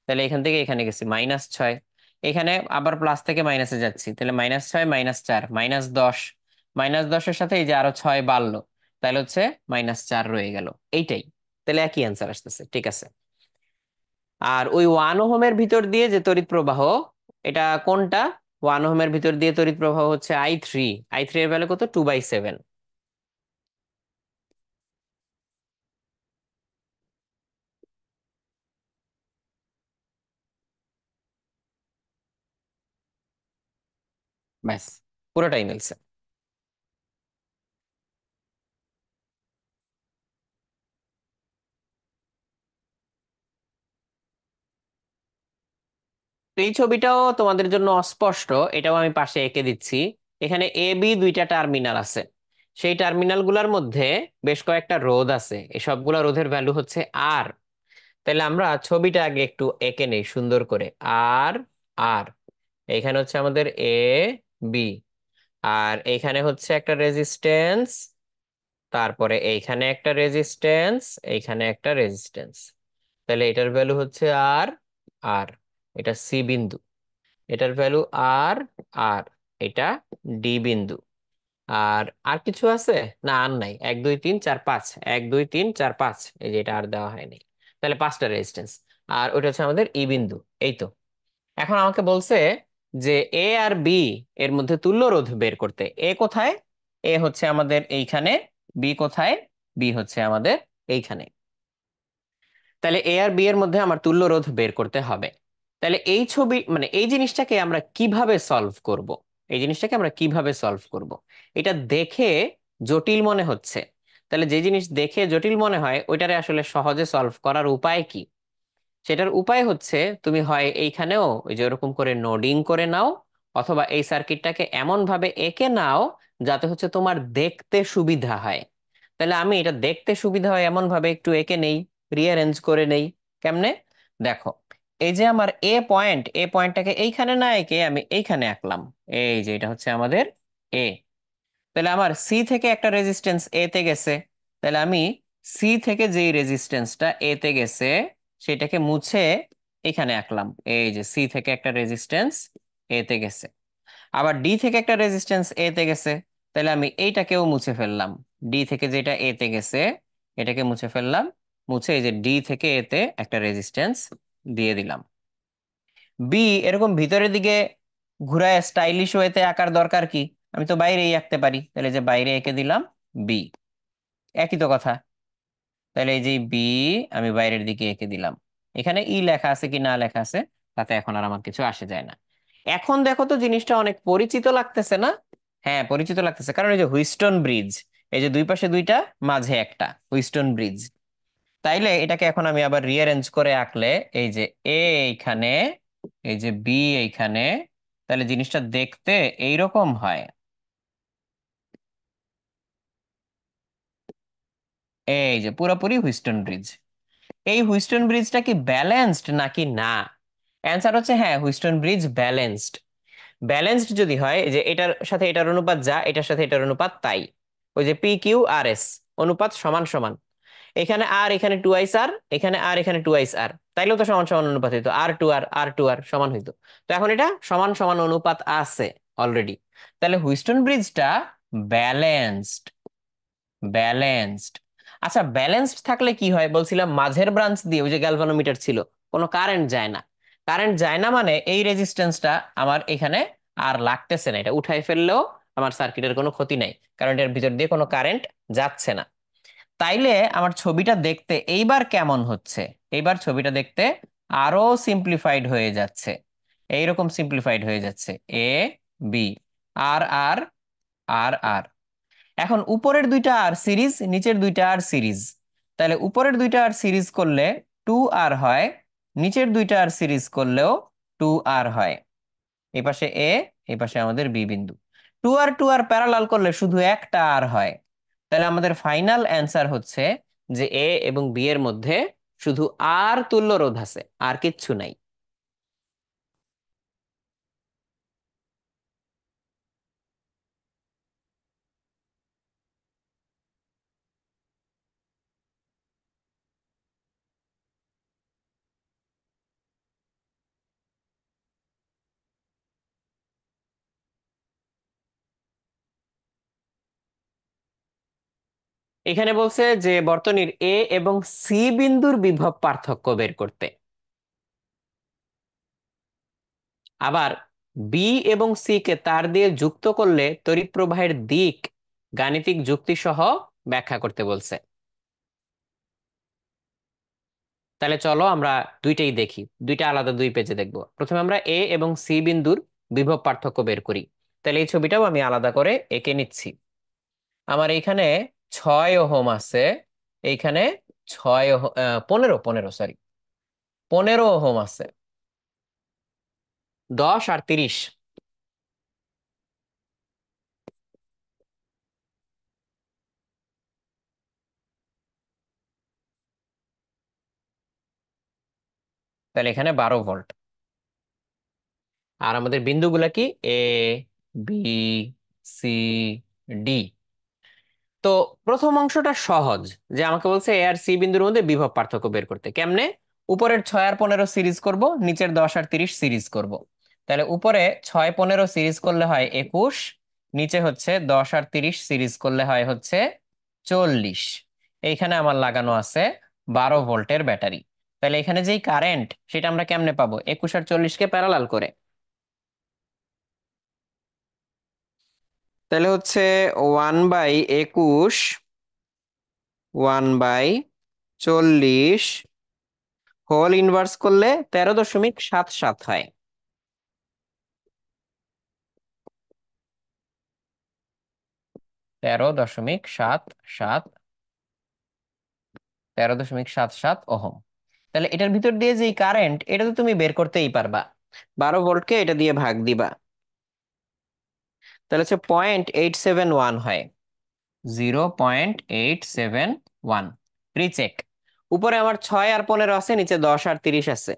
তাহলে এখান থেকে এখানে গেছি -6। এখানে আবার প্লাস থেকে মাইনাসে যাচ্ছি, তাহলে -6 -4 -10। -10-এর সাথে এই যে আরো 6 বাড়লো, তাহলে হচ্ছে -4 রয়ে গেল। এইটাই। তাহলে একই অ্যান্সার আসতেছে, ঠিক আছে। আর ওই 1 ওহমের ভিতর দিয়ে যে তড়িৎ প্রবাহ, এটা কোনটা? 1 ওহমের ভিতর দিয়ে তড়িৎ প্রবাহ হচ্ছে I3। I3 এর ভ্যালু কত? 2/7। ব্যাস, পুরোটাই মিলছে। তো এই ছবিটাও তোমাদের জন্য অস্পষ্ট, এটাও আমি পাশে এঁকে দিচ্ছি। এখানে এ বি দুইটা টার্মিনাল আছে। সেই টার্মিনাল গুলার মধ্যে বেশ কয়েকটা রোধ আছে, এই সবগুলা রোধের ভ্যালু হচ্ছে আর। তাহলে আমরা ছবিটা আগে একটু এঁকে নেই সুন্দর করে। আর, আর এইখানে হচ্ছে আমাদের এ বি, আর এইখানে হচ্ছে একটা রেজিস্ট্যান্স, তারপরে এইখানে একটা রেজিস্ট্যান্স, এইখানে একটা রেজিস্ট্যান্স। তাহলে এটার ভ্যালু হচ্ছে আর, আর এটা সি বিন্দু। এটার ভ্যালু আর, আর এটা ডি বিন্দু। আর আর কিছু আছে? না, আর নাই। 1 2 3 4 5, 1 2 3 4 5, এই যে এটা আর দেওয়া হয়নি। তাহলে 5টা রেজিস্ট্যান্স। আর ওইটা হচ্ছে আমাদের ই বিন্দু। এই তো। এখন আমাকে বলছে যে এ আর বি এর মধ্যে তুল্য রোধ বের করতে। এ কোথায়? এ হচ্ছে আমাদের এইখানে। বি কোথায়? বি হচ্ছে আমাদের এইখানে। তাহলে এ আর বি এর মধ্যে আমার তুল্য রোধ বের করতে হবে। তাহলে এই ছবি, মানে এই জিনিসটাকে আমরা কিভাবে সলভ করব? এই জিনিসটাকে আমরা কিভাবে সলভ করব? এটা দেখে জটিল মনে হচ্ছে। তাহলে যে জিনিস দেখে জটিল মনে হয়, ওইটারে আসলে সহজে সলভ করার উপায় কি? সেটার উপায় হচ্ছে, তুমি হয় এইখানেও ওই যে ওরকম করে নোডিং করে নাও, অথবা এই সার্কিটটাকে এমন ভাবে এঁকে নাও যাতে হচ্ছে তোমার দেখতে সুবিধা হয়। তাহলে আমি এটা দেখতে সুবিধা হয় এমন ভাবে একটু এঁকে নেই, রিঅ্যারেঞ্জ করে নেই। কেমনে? দেখো, এই যে আমার এ পয়েন্টটাকে এইখানে না এঁকে আমি এইখানে আঁকলাম। এই যে এটা হচ্ছে আমাদের এ। তাহলে আমার সি থেকে একটা রেজিস্ট্যান্স এ তে গেছে। তাহলে আমি সি থেকে যেই রেজিস্ট্যান্সটা এ তে গেছে, সেটাকে মুছে এখানে আঁকলাম। এই যে সি থেকে একটা রেজিস্ট্যান্স এ তে গেছে। আবার ডি থেকে একটা রেজিস্ট্যান্স এ তে গেছে। তাহলে আমি এইটাকেও মুছে ফেললাম। ডি থেকে যেটা এ তে গেছে, এটাকে মুছে ফেললাম। মুছে এই যে ডি থেকে এ তে একটা রেজিস্ট্যান্স দিয়ে দিলাম। বি এরকম ভিতরের দিকে ঘুরায় স্টাইলিশ ওয়েতে আঁকার দরকার কি? আমি তো বাইরেই আঁকতে পারি। তাহলে যে বাইরে এঁকে দিলাম বি। একই তো কথা। তাহলে এই যে বি আমি বাইরের দিকে এঁকে দিলাম। এখানে ই লেখা আছে কি না লেখা আছে, তাতে এখন আর আমার কিছু আসে যায় না। এখন দেখো তো জিনিসটা অনেক পরিচিত লাগতেছে না? হ্যাঁ, পরিচিত লাগতেছে, কারণ এই যে হুইস্টন ব্রিজ, এই যে দুই পাশে দুইটা, মাঝে একটা হুইস্টন ব্রিজ। তাইলে এটাকে এখন আমি আবার রিঅ্যারেঞ্জ করে আঁকলে, এই যে এ এইখানে, এই যে বি এইখানে, তাহলে জিনিসটা দেখতে এইরকম হয়। এই যে পুরোপুরি হুইস্টন ব্রিজ। এই হুইস্টন ব্রিজটা কি ব্যালেন্সড নাকি না? অ্যান্সার হচ্ছে হ্যাঁ, হুইস্টন ব্রিজ ব্যালেন্সড। ব্যালেন্সড যদি হয়, এই যে এটার সাথে এটার অনুপাত যা, এটার সাথে এটার অনুপাত তাই। ওই যে পি কিউ আর এস, অনুপাত সমান সমান। এখানে আর, এখানে 2 আইস আর, এখানে আর, এখানে 2 আইস আর, তাইলেও তো সমান সমান অনুপাত হইতো। আর টু আর সমান হইতো। তো এখন এটা সমান সমান অনুপাত আছে অলরেডি। তাহলে হুইস্টন ব্রিজটা ব্যালেন্সড। ব্যালেন্সড। আচ্ছা, ব্যালেন্সড থাকলে কি হয় বলছিলাম, মাঝের ব্রাঞ্চ দিয়ে ওই যে গ্যালভানোমিটার ছিল, কোনো কারেন্ট যায় না। কারেন্ট যায় না মানে এই রেজিস্ট্যান্সটা আমার এখানে আর লাগতেছে না, এটা উঠাই ফেললেও আমার সার্কিটের কোনো ক্ষতি নাই, কারণ এর ভিতর দিয়ে কোনো কারেন্ট যাচ্ছে না। তাইলে আমার ছবিটা দেখতে এইবার কেমন হচ্ছে? এইবার ছবিটা দেখতে আরো সিম্পলিফাইড হয়ে যাচ্ছে, এইরকম সিম্পলিফাইড হয়ে যাচ্ছে। এ, বি, আর আর, আর আর। এখন উপরের দুইটা আর সিরিজ, নিচের দুইটা আর সিরিজ। তাহলে উপরের দুইটা আর সিরিজ করলে 2R হয়, নিচের দুইটা আর সিরিজ করলেও 2R হয়। এই পাশে এ, এই পাশে আমাদের বি বিন্দু। 2R 2R প্যারালাল করলে শুধু একটা আর হয়। তাহলে আমাদের ফাইনাল অ্যান্সার হচ্ছে যে এ এবং বি এর মধ্যে শুধু আর তুল্য রোধ আছে, আর কিচ্ছু নাই। এখানে বলছে যে বর্তনীর এ এবং সি বিন্দুর বিভব পার্থক্য বের করতে। আবার বি এবং সি কে তার দিয়ে যুক্ত করলে তড়িৎ প্রবাহের দিক গাণিতিক যুক্তি সহ ব্যাখ্যা করতে বলছে। তাহলে চলো আমরা দুইটাই দেখি, দুইটা আলাদা দুই পেজে দেখব। প্রথমে আমরা এ এবং সি বিন্দুর বিভব পার্থক্য বের করি। তাহলে এই ছবিটাও আমি আলাদা করে এঁকে নিচ্ছি। আমার এইখানে 6 ওহম আছে, এইখানে 15, সরি, 15 ওহম আছে। 10 আর 30, তাহলে এখানে 12 ভোল্ট। আর আমাদের বিন্দুগুলা কি? এ, বি, সি, ডি। তো প্রথম অংশটা সহজ, যে আমাকে বলছে এ আর সি বিন্দুর মধ্যে বিভব পার্থক্য বের করতে। কেমনে? উপরের 6 আর 15 সিরিজ করব, নিচের 10 আর 30 সিরিজ করব। তাহলে উপরে 6 15 সিরিজ করলে হয় 21, নিচে হচ্ছে 10 আর 30 সিরিজ করলে হয় হচ্ছে 40। এইখানে আমার লাগানো আছে 12 ভোল্টের ব্যাটারি। তাহলে এখানে যেই কারেন্ট সেটা আমরা কেমনে পাবো? 21 আর 40 কে প্যারালাল করে। তাহলে হচ্ছে 1/21, 1/40 হোল ইনভার্স করলে 13.77 হয়। 13.77, 13.77 ওহম। তাহলে এটার ভিতর দিয়ে যে কারেন্ট, এটা তো তুমি বের করতেই পারবা। 12 ভোল্টকে এটা দিয়ে ভাগ দিবা, তাহলে হচ্ছে 0.871 হয়। 0.871। রিচেক। উপরে আমার 6 আর 15 আছে, নিচে 10 আর 30 আছে।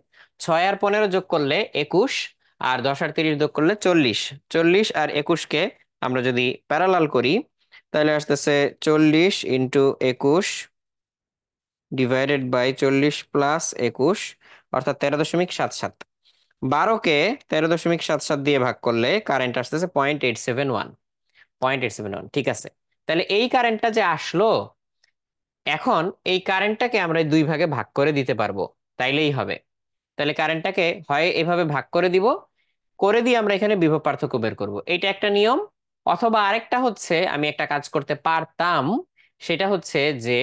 6 আর 15 যোগ করলে 21, আর 10 আর 30 যোগ করলে 40। 40 আর 21-কে আমরা যদি প্যারালাল করি, তাহলে আসতেছে 40 × 21 ডিভাইডেড বাই 40 + 21, অর্থাৎ 13.77। 12কে 13.77 দিয়ে ভাগ করলে কারেন্ট আসতেছে 0.871। 0.871, ঠিক আছে। তাহলে এই কারেন্টটা যে আসলো, এখন এই কারেন্টটাকে আমরা এই দুই ভাগে ভাগ করে দিতে পারবো, তাইলেই হবে। তাহলে কারেন্টটাকে হয় এভাবে ভাগ করে দিব, করে দিয়ে আমরা এখানে বিভব পার্থক্য বের করব, এটা একটা নিয়ম। অথবা আরেকটা হচ্ছে, আমি একটা কাজ করতে পারতাম, সেটা হচ্ছে যে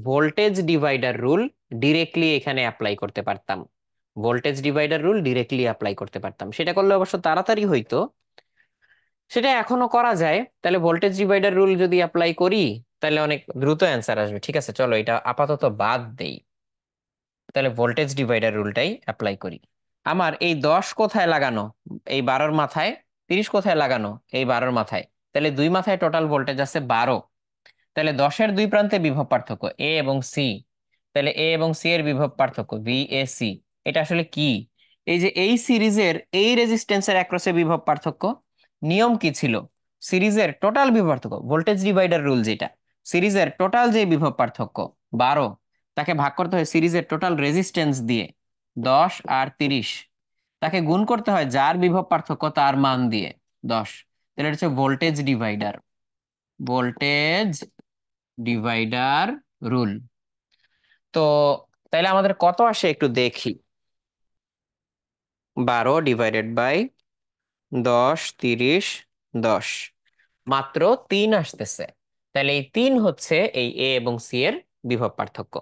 ভোল্টেজ ডিভাইডার রুল ডিরেক্টলি এখানে অ্যাপ্লাই করতে পারতাম। Voltage divider rule directly apply করতে পারতাম, সেটা করলে অবশ্য তাড়াতাড়ি হইতো। সেটা এখনো করা যায়। তাহলে ভোল্টেজ ডিভাইডার রুল যদি অ্যাপ্লাই করি, তাহলে অনেক দ্রুত অ্যান্সার আসবে। ঠিক আছে, চলো এটা আপাতত বাদ দেই। তাহলে ভোল্টেজ ডিভাইডার রুলটাই অ্যাপ্লাই করি। আমার এই 10 কোথায় লাগানো? এই 12-র মাথায়। 30 কোথায় লাগানো? এই 12-র মাথায়। তাহলে দুই মাথায় টোটাল ভোল্টেজ আছে 12। তাহলে 10-এর দুই প্রান্তে বিভব পার্থক্য এ এবং সি। তাহলে এ এবং সি এর বিভব পার্থক্য VAC। এটা আসলে কি? এই যে এই সিরিজের এই রেজিস্ট্যান্সের অ্যাক্রসে বিভব পার্থক্য। নিয়ম কি ছিল? সিরিজের টোটাল বিভব পার্থক্য, ভোল্টেজ ডিভাইডার রুল যেটা, সিরিজের টোটাল যে বিভব পার্থক্য 12, তাকে ভাগ করতে হয় সিরিজের টোটাল রেজিস্ট্যান্স দিয়ে, 10 আর 30। তাকে গুণ করতে হয় যার বিভব পার্থক্য তার মান দিয়ে, 10। তাহলে এটা হচ্ছে voltage divider. Voltage divider rule. তো তাইলে আমাদের কত আসে একটু দেখি। 12 ÷ 10, 30, 10, মাত্র 3 আসতেছে। তাহলে এই 3 হচ্ছে এই এ এবং সি এর বিভব পার্থক্য।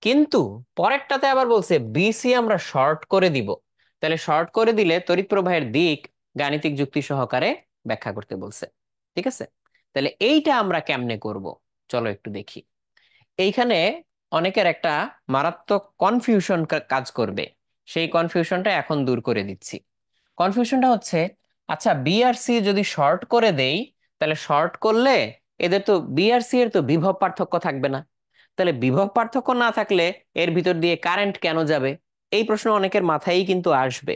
কিন্তু পরেরটাতে আবার বলছে বিসি আমরা শর্ট করে দিব। তাহলে শর্ট করে দিলে তড়িৎ প্রবাহের দিক গাণিতিক যুক্তি সহকারে ব্যাখ্যা করতে বলছে। ঠিক আছে, তাহলে এইটা আমরা কেমনে করব, চলো একটু দেখি। এইখানে অনেকের একটা মারাত্মক কনফিউশন কাজ করবে, সেই কনফিউশনটা এখন দূর করে দিচ্ছি। কনফিউশনটা হচ্ছে, আচ্ছা বি আর সি যদি শর্ট করে দেই, তাহলে শর্ট করলে এদের তো বি আর সি এর তো বিভব পার্থক্য থাকবে না। তাহলে বিভব পার্থক্য না থাকলে এর ভিতর দিয়ে কারেন্ট কেন যাবে? এই প্রশ্ন অনেকের মাথায়ই কিন্তু আসবে।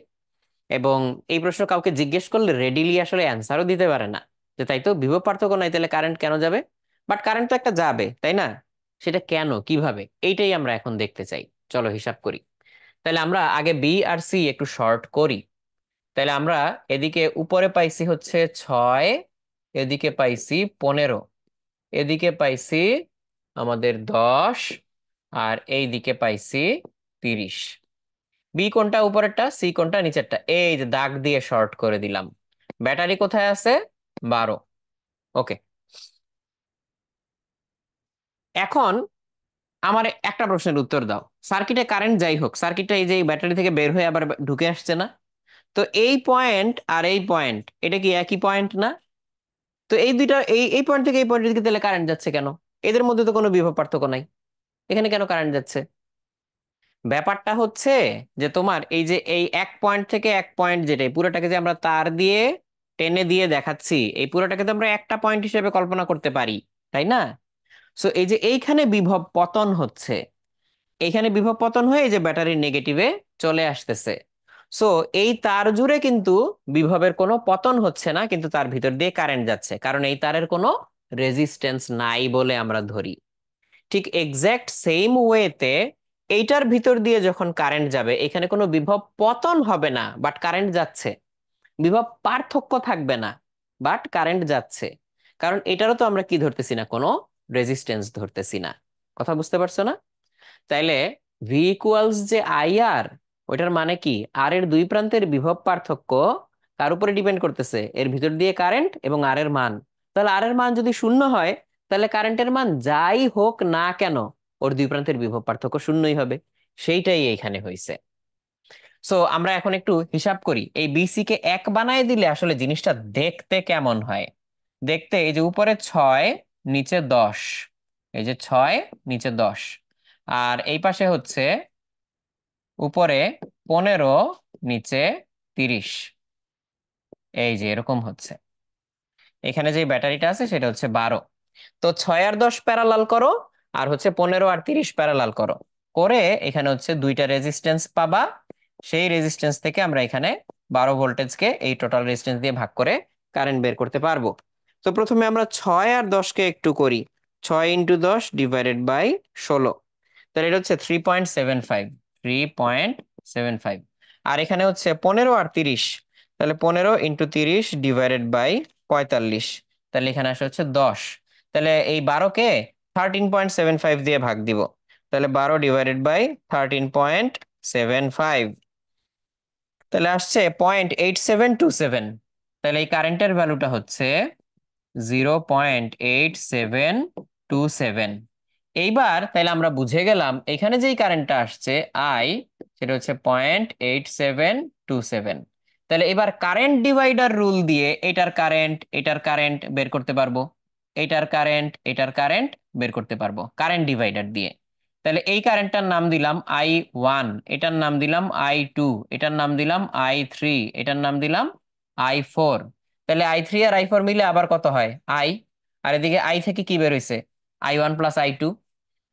এবং এই প্রশ্ন কাউকে জিজ্ঞেস করলে রেডিলি আসলে অ্যান্সারও দিতে পারে না, যে তাই তো বিভব পার্থক্য নাই, তাহলে কারেন্ট কেন যাবে? বাট কারেন্ট তো একটা যাবে, তাই না? সেটা কেন, কিভাবে, এইটাই আমরা এখন দেখতে চাই। চলো হিসাব করি। তাহলে আমরা আগে বি আর সি একটু শর্ট করি। তাহলে আমরা এদিকে উপরে পাইছি হচ্ছে 6, এদিকে পাইছি 15, এদিকে পাইছি আমাদের 10, আর এই দিকে পাইছি 30। বি কোনটা উপরেরটা, সি কোনটা নিচেরটা, এই যে দাগ দিয়ে শর্ট করে দিলাম। ব্যাটারি কোথায় আছে? 12। ওকে, এখন আমার একটা প্রশ্নের উত্তর দাও। সার্কিটে কারেন্ট যাই হোক, সার্কিটটা এই যে এই ব্যাটারি থেকে বের হয়ে আবার ঢুকে আসছে না? তো এই পয়েন্ট আর এই পয়েন্ট, এটা কি একই পয়েন্ট না? তো এই দুইটা, এই এই পয়েন্ট থেকে এই পয়েন্টের দিকে তাহলে কারেন্ট যাচ্ছে কেন? এদের মধ্যে তো কোনো বিভব পার্থক্য নাই, এখানে কেন কারেন্ট যাচ্ছে? ব্যাপারটা হচ্ছে যে তোমার এই যে এই এক পয়েন্ট থেকে এক পয়েন্ট, যেটা এই পুরোটাকে যে আমরা তার দিয়ে টেনে দিয়ে দেখাচ্ছি, এই পুরোটাকে তো আমরা একটা পয়েন্ট হিসেবে কল্পনা করতে পারি, তাই না? সো এই যে এইখানে বিভব পতন হচ্ছে, এইখানে বিভব পতন হয়ে এই যে ব্যাটারির নেগেটিভে চলে আসতেছে। সো এই তার জুড়ে কিন্তু বিভবের কোনো পতন হচ্ছে না, কিন্তু তার ভিতর দিয়ে কারেন্ট যাচ্ছে, কারণ এই তারের কোনো রেজিস্ট্যান্স নাই বলে আমরা ধরি। ঠিক এক্সাক্ট সেম ওয়েতে এইটার ভিতর দিয়ে যখন কারেন্ট যাবে, এখানে কোনো বিভব পতন হবে না, বাট কারেন্ট যাচ্ছে। বিভব পার্থক্য থাকবে না, বাট কারেন্ট যাচ্ছে। কারণ এটারও তো আমরা কি ধরতেছি না, কোনো রেজিস্ট্যান্স ধরতেছি না। কথা বুঝতে পারছো না? তাইলে ভি ইকুয়ালস যে আই আর, ওইটার মানে কি, আর এর দুই প্রান্তের বিভব পার্থক্য কার উপরে ডিপেন্ড করতেছে? এর ভিতর দিয়ে কারেন্ট এবং আর এর মান। তাহলে আর এর মান যদি শূন্য হয়, তাহলে কারেন্টের মান যাই হোক না কেন, ওর দুই প্রান্তের বিভব পার্থক্য শূন্যই হবে। সেইটাই এইখানে হয়েছে। সো আমরা এখন একটু হিসাব করি, এই বিসি কে এক বানায় দিলে আসলে জিনিসটা দেখতে কেমন হয়। দেখতে এই যে উপরে 6, নিচে 10, এই যে 6, নিচে 10, আর এই পাশে হচ্ছে উপরে 15, নিচে 30, এই যে এরকম হচ্ছে। এখানে যে ব্যাটারিটা আছে সেটা হচ্ছে 12। তো 6 আর 10 প্যারালাল করো, আর হচ্ছে 15 আর 30 প্যারালাল করো, করে এখানে হচ্ছে দুইটা রেজিস্ট্যান্স পাবা। সেই রেজিস্ট্যান্স থেকে আমরা এখানে 12 ভোল্টেজকে এই টোটাল রেজিস্ট্যান্স দিয়ে ভাগ করে কারেন্ট বের করতে পারবো। তো প্রথমে আমরা 6 আর 10কে একটু করি। 6 × 10 ÷ 16, তাহলে এটা হচ্ছে 3.75, 3.75। আর এখানে হচ্ছে 15 আর 30, তাহলে 15 × 30 ÷ 45, তাহলে এখানে আসে হচ্ছে 10। তাহলে এই 12কে 13.75 দিয়ে ভাগ দিব, তাহলে 12 ÷ 13.75, তাহলে আসছে 0.8727। তাহলে এই কারেন্টের ভ্যালুটা হচ্ছে 0.8727। এইবার তাহলে আমরা বুঝে গেলাম এখানে যেই কারেন্টটা আসছে আই, সেটা হচ্ছে 0.8727। তাহলে এবার কারেন্ট ডিভাইডার রুল দিয়ে এটার কারেন্ট, এটার কারেন্ট বের করতে পারবো, এটার কারেন্ট, এটার কারেন্ট বের করতে পারবো কারেন্ট ডিভাইডার দিয়ে। তাহলে এই কারেন্টটার নাম দিলাম I1, এটার নাম দিলাম I2, এটার নাম দিলাম I3, এটার নাম দিলাম I4। তাহলে I3 আর I4 মিলে আবার কত হয়? আই। আর এদিকে আই থেকে কি বের হইছে? I1 + I2।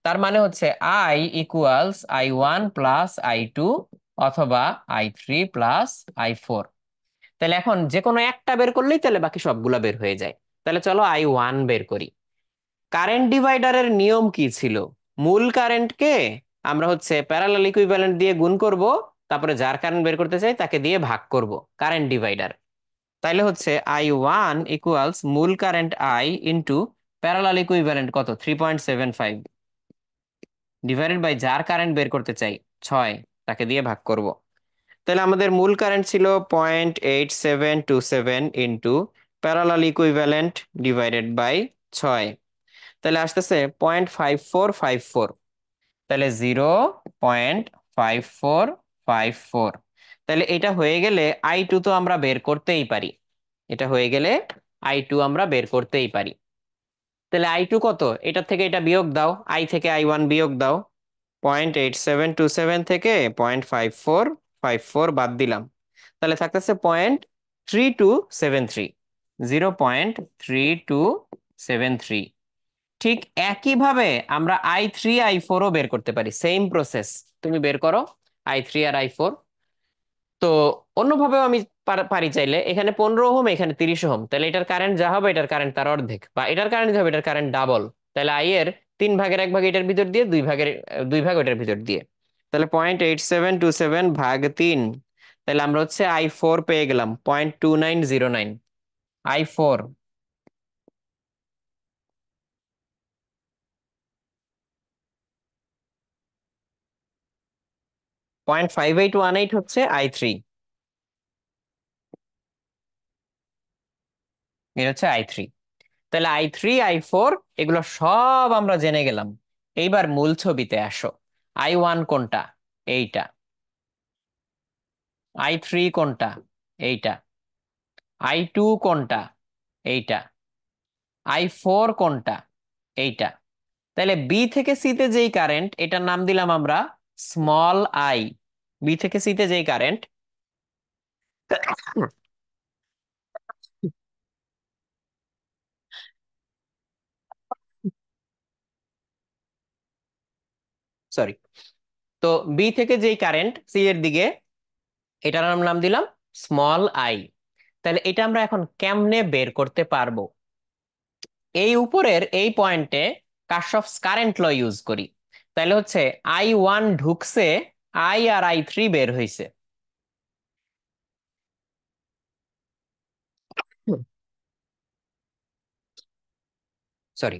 তার মানে হচ্ছে I = I1 + I2, অথবা I3 + I4। তাহলে এখন যে কোনো একটা বের করলেই তাহলে বাকি সবগুলা বের হয়ে যায়। তাহলে চলো I1 বের করি। কারেন্ট ডিভাইডারের নিয়ম কি ছিল? মূল কারেন্টকে আমরা হচ্ছে প্যারালাল ইকুইভ্যালেন্ট দিয়ে গুণ করব, তারপরে যার কারেন্ট বের করতে চাই তাকে দিয়ে ভাগ করব, কারেন্ট ডিভাইডার। তাইলে হচ্ছে I1 = মূল current I into parallel equivalent কত? 3.75 ডিভাইডেড বাই যার কারেন্ট বের করতে চাই 6, তাকে দিয়ে ভাগ করব। তাহলে আমাদের মূল কারেন্ট ছিল 0.8727 into parallel equivalent divided by 6, তাহলে আসতেছে 0.5454। তাহলে 0.5454। তাহলে এটা হয়ে গেলে I2 তো আমরা বের করতেই পারি। এটা হয়ে গেলে I2 আমরা বের করতেই পারি। তাহলে I2 কত? এটা থেকে এটা বিয়োগ দাও, আই থেকে I1 বিয়োগ দাও। 0.8727 থেকে 0.5454 বাদ দিলাম, তাহলে থাকতেছে 0.3273। 0.3273। ঠিক একইভাবে আমরা I3 I4ও বের করতে পারি, সেম প্রসেস। তুমি বের করো I3 আর I4। তো অন্যভাবেও আমি পারি চাইলে, এখানে 15 ওহম, এখানে 30 ওহম, তাহলে এটার কারেন্ট যা হবে এটার কারেন্ট তার অর্ধেক, বা এটার কারেন্ট যা হবে এটার কারেন্ট ডাবল। তাহলে আই এর 3 ভাগের 1 ভাগ এটার ভিতর দিয়ে, 2 ভাগ ওটার ভিতর দিয়ে। তাহলে 0.8727 ভাগ 3, তাহলে আমরা হচ্ছে I4 পেয়ে গেলাম 0.2909। I4 0.5818 হচ্ছে I3। এটা হচ্ছে I3। তাহলে I3 I4 এগুলো সব আমরা জেনে গেলাম। এইবার মূল ছবিতে আসো। I1 কোনটা? এইটা। I3 কোনটা? এইটা। I2 কোনটা? এইটা। I4 কোনটা? এইটা। তাহলে বি থেকে সিতে যেই কারেন্ট, এটার নাম দিলাম আমরা স্মল আই। বি থেকে সিতে যেই কারেন্ট, সরি, তো বি থেকে যেই কারেন্ট সি এর দিকে, এটার নাম নাম দিলাম স্মল আই। তাহলে এটা আমরা এখন কেমনে বের করতে পারবো? এই উপরের এই পয়েন্টে কার্শফস কারেন্ট ল ইউজ করি। তাহলে হচ্ছে I1 ঢুকছে, আই আর I3 বের হইছে। সরি,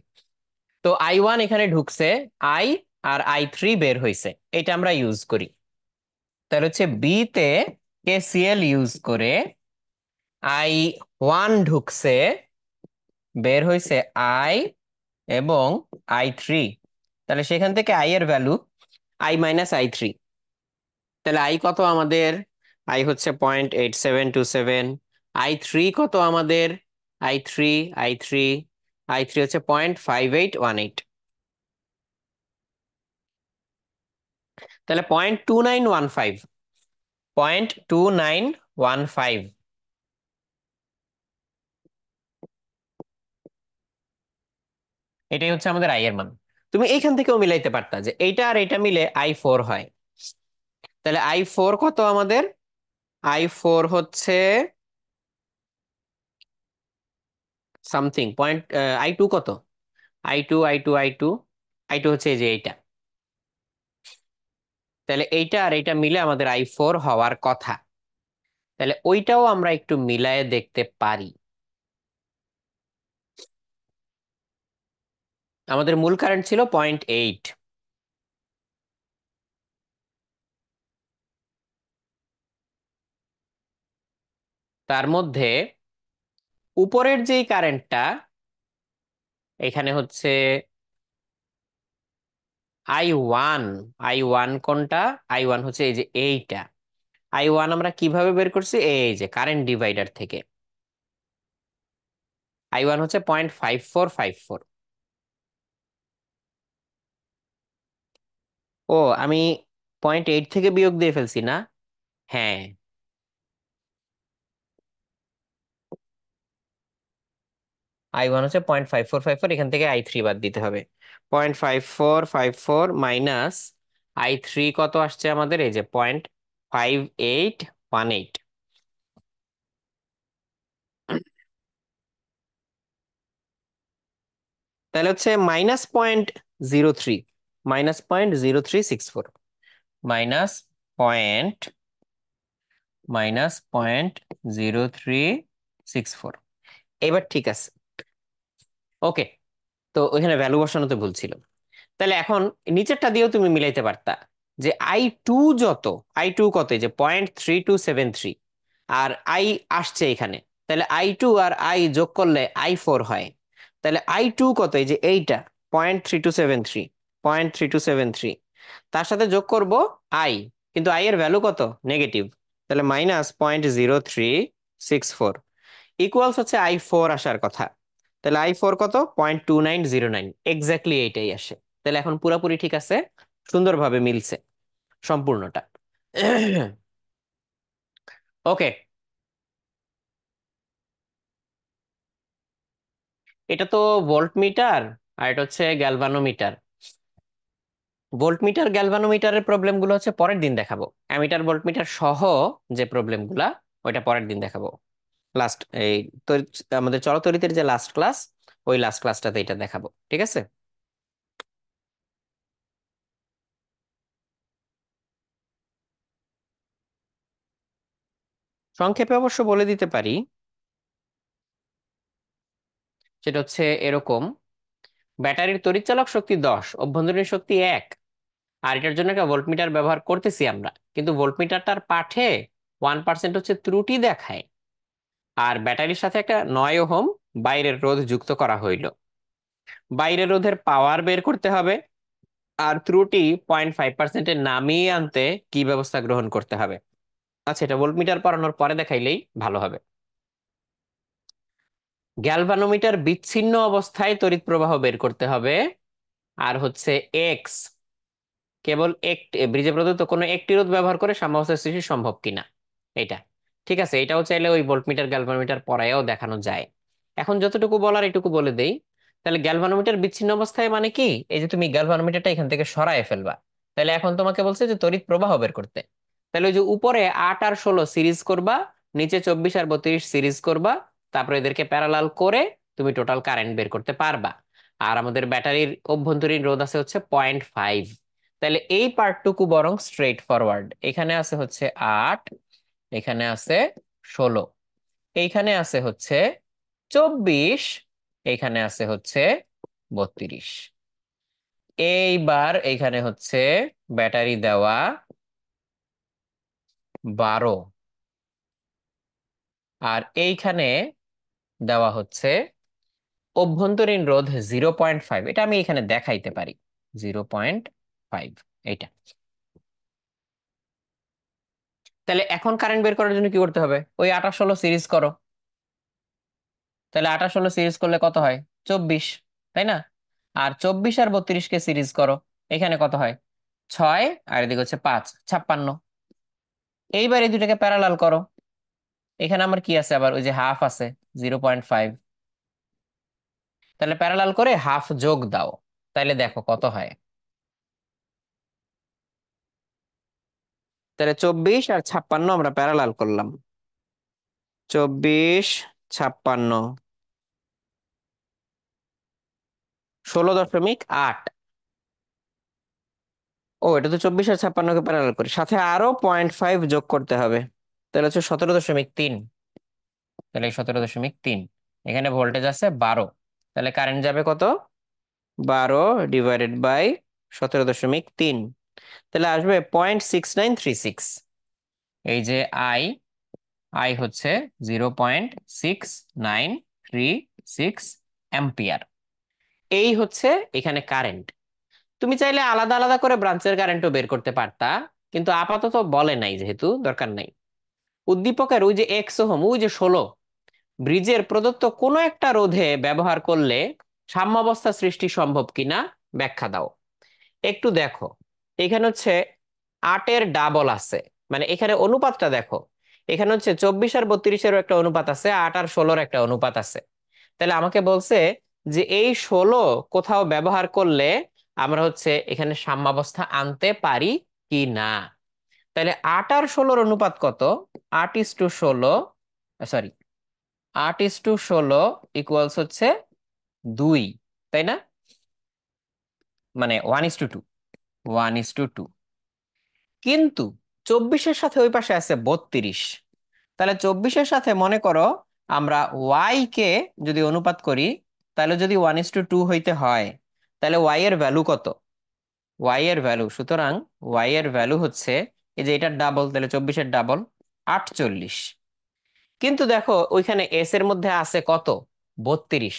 তো I1 এখানে ঢুকছে, আই আর I3 বের হইছে, এটা আমরা ইউজ করি। তাহলে হচ্ছে বি তে KCL ইউজ করে I1 ঢুকছে, বের হইছে আই এবং I3। তাহলে সেখান থেকে আই এর ভ্যালু I - I3। তাহলে আই কত আমাদের? আই হচ্ছে 0.8727। I3 কত আমাদের? I three I three I three হচ্ছে 0.5818। তাহলে 0.2915। 0.2915। এটাই হচ্ছে আমাদের আই এর মান। তুমি এইখান থেকেও মিলাইতে পারতা যে এইটা আর এটা মিলে I4 হয়। তাহলে I4 কত আমাদের? I4 হচ্ছে সামথিং পয়েন্ট। I2 কত? আই টু হচ্ছে এই যে এইটা। তাহলে এইটা আর এইটা মিলে আমাদের I4 হওয়ার কথা। তাহলে ওইটাও আমরা একটু মিলায়ে দেখতে পারি। আমাদের মূল কারেন্ট ছিল 0.8। তার মধ্যে উপরের যেই কারেন্টটা, এখানে হচ্ছে I1। I1 কোনটা? I1 হচ্ছে এই যে এইটা। I1 আমরা কিভাবে বের করছি? এই যে কারেন্ট ডিভাইডার থেকে। I1 হচ্ছে 0.5454। ও, আমি 0.8 থেকে বিয়োগ দিয়ে ফেলছি না? হ্যাঁ। I1 হচ্ছে 0.5454, এখান থেকে I3 বাদ দিতে হবে। 0.5454 মাইনাস I3 কত আসছে আমাদের? এই যে 0.5818। তাহলে হচ্ছে -0.03। -0.0364। Minus point -0.0364। এবার ঠিক আছে। ওকে। তো ওইখানে ভ্যালু বসানোতে ভুল ছিল। তাহলে এখন নিচেরটা দিয়েও তুমি মিলাইতে পারতা, যে I2 যত, I2 কত, এই যে 0.3273, আর আই আসছে এখানে, তাহলে I2 আর আই যোগ করলে I4 হয়। তাহলে I2 কত, এই যে এইটা 0.3273, 0.3273, তার সাথে যোগ করব আই, কিন্তু আই এর ভ্যালু কত, নেগেটিভ, তাহলে -0.0364 ইকুয়ালস হচ্ছে I4 আসার কথা। তাহলে I4 কত, 0.2909, এক্স্যাক্টলি এইটাই আসে। তাহলে এখন পুরাপুরি ঠিক আছে, সুন্দরভাবে মিলছে সম্পূর্ণটা। ওকে, এটা তো ভোল্টমিটার, আর এটা হচ্ছে গ্যালভানোমিটার। ভোল্টমিটার গ্যালভানোমিটারের প্রবলেম গুলো হচ্ছে পরের দিন দেখাবো। অ্যামিটার ভোল্টমিটার সহ যে প্রবলেম গুলা, ওইটা পরের দিন দেখাবো। লাস্ট এই আমাদের চলতরিতের যে লাস্ট ক্লাস, ওই লাস্ট ক্লাসটাতে এটা দেখাবো, ঠিক আছে? সংক্ষেপে অবশ্য বলে দিতে পারি, সেটা হচ্ছে এরকম: ব্যাটারির তড়িৎচালক শক্তি 10, অভ্যন্তরীণ শক্তি 1, আর এটার জন্য একটা ভোল্টমিটার ব্যবহার করতেছি আমরা, কিন্তু ভোল্টমিটারটার পাঠে 1% হচ্ছে ত্রুটি দেখায়। আর ব্যাটারির সাথে একটা 9 ওহম বাইরের রোধ যুক্ত করা হইলো। বাইরের রোধের পাওয়ার বের করতে হবে, আর ত্রুটি 0.5%-এ নামিয়ে আনতে কি ব্যবস্থা গ্রহণ করতে হবে। আচ্ছা, এটা ভোল্টমিটার পড়ানোর পরে দেখাইলেই ভালো হবে। গ্যালভানোমিটার বিচ্ছিন্ন অবস্থায় তড়িৎ প্রবাহ বের করতে হবে, আর হচ্ছে এক্স, কেবল একটি ব্রিজে প্রদত্ত কোনো একটি রোধ ব্যবহার করে সাম্যাবস্থা সৃষ্টি সম্ভব কিনা, এটা। ঠিক আছে, এটাও চাইলে ওই ভোল্টমিটার গ্যালভানোমিটার পড়ায়ও দেখানো যায়। এখন যতটুকু বলার এটুকু বলে দেই। তাহলে গ্যালভানোমিটার বিচ্ছিন্ন অবস্থায় মানে কি, এই যে তুমি গ্যালভানোমিটারটা এখান থেকে সরায় ফেলবা, তাহলে এখন তোমাকে বলছে যে তড়িৎ প্রবাহ বের করতে। তাহলে ওই যে উপরে 8 আর 16 সিরিজ করবা, নিচে 24 আর 32 সিরিজ করবা, তারপরে এদেরকে প্যারালাল করে তুমি টোটাল কারেন্ট বের করতে পারবা। আর আমাদের ব্যাটারির অভ্যন্তরীণ রোধ আছে হচ্ছে 0.5। তাহলে এই পার্টটুকু বরং স্ট্রেট ফরওয়ার্ড, এখানে আছে হচ্ছে 8, এখানে আছে 16, এইখানে আছে হচ্ছে 24, এইখানে আছে হচ্ছে 32। এইবার এইখানে হচ্ছে ব্যাটারি দেওয়া 12, আর এইখানে দেওয়া হচ্ছে অভ্যন্তরীণ রোধ 0.5, এটা আমি এখানে দেখাইতে পারি, 0.5 এইটা। তাহলে এখন কারেন্ট বের করার জন্য কি করতে হবে, ওই 8 আর 16 সিরিজ করো। তাহলে 8 আর 16 সিরিজ করলে কত হয়, 24, তাই না? আর 24 আর 32-কে সিরিজ করো, এখানে কত হয়, 6, আর এদিকে হচ্ছে 5, 56। এইবার এই দুটাকে প্যারালাল করো, এখানে আমার কি আছে, আবার ওই যে হাফ আছে, 0.5। তাহলে প্যারালাল করে হাফ যোগ দাও, তাহলে দেখো কত হয়। তাহলে 24 আর 56 আমরা প্যারালাল করলাম, 24, 56, 16.8। ও, এটা তো 24 আর 56-কে প্যারালাল করে সাথে আরো 0.5 যোগ করতে হবে, তাহলে হচ্ছে 17.3। তাহলে 17.3, এখানে ভোল্টেজ আছে 12, তাহলে কারেন্ট যাবে কত, 12 ÷ 17.3, তাহলে আসবে 0.6936। এই যে আই, আই হচ্ছে 0.6936 অ্যাম্পিয়ার। এই হচ্ছে এখানে কারেন্ট। তুমি চাইলে আলাদা আলাদা করে ব্রাঞ্চের কারেন্টও বের করতে পারতা, কিন্তু আপাতত বলে নাই, যেহেতু দরকার নাই। উদ্দীপকের ওই যে 1 ওহম, ওই যে 16, ব্রিজের প্রদত্ত কোনো একটা রোধে ব্যবহার করলে সাম্যাবস্থা সৃষ্টি সম্ভব কিনা ব্যাখ্যা দাও। একটু দেখো, এখানে হচ্ছে 8-এর ডাবল আছে, মানে এখানে অনুপাতটা দেখো, এখানে হচ্ছে 24 আর 32-এরও একটা অনুপাত আছে, 8 আর 16-র একটা অনুপাত আছে। তাহলে আমাকে বলছে যে এই 16 কোথাও ব্যবহার করলে আমরা হচ্ছে এখানে সাম্যাবস্থা আনতে পারি কি না। তাহলে 8 আর 16-র অনুপাত কত, 8:16, সরি, 8:16 ইকুয়ালস হচ্ছে 2, তাই না? মানে 1:2, 1:2। কিন্তু 24-এর সাথে ওই পাশে আছে 32, তাহলে 24-এর সাথে মনে করো আমরা ওয়াই কে যদি অনুপাত করি, তাহলে যদি 1:2 হইতে হয়, তাহলে ওয়াই এর ভ্যালু কত? ওয়াই এর ভ্যালু, সুতরাং ওয়াই এর ভ্যালু হচ্ছে, এই যে এটার ডাবল, তাহলে 24-এর ডাবল 48। কিন্তু দেখো ওইখানে এস এর মধ্যে আছে কত? 32।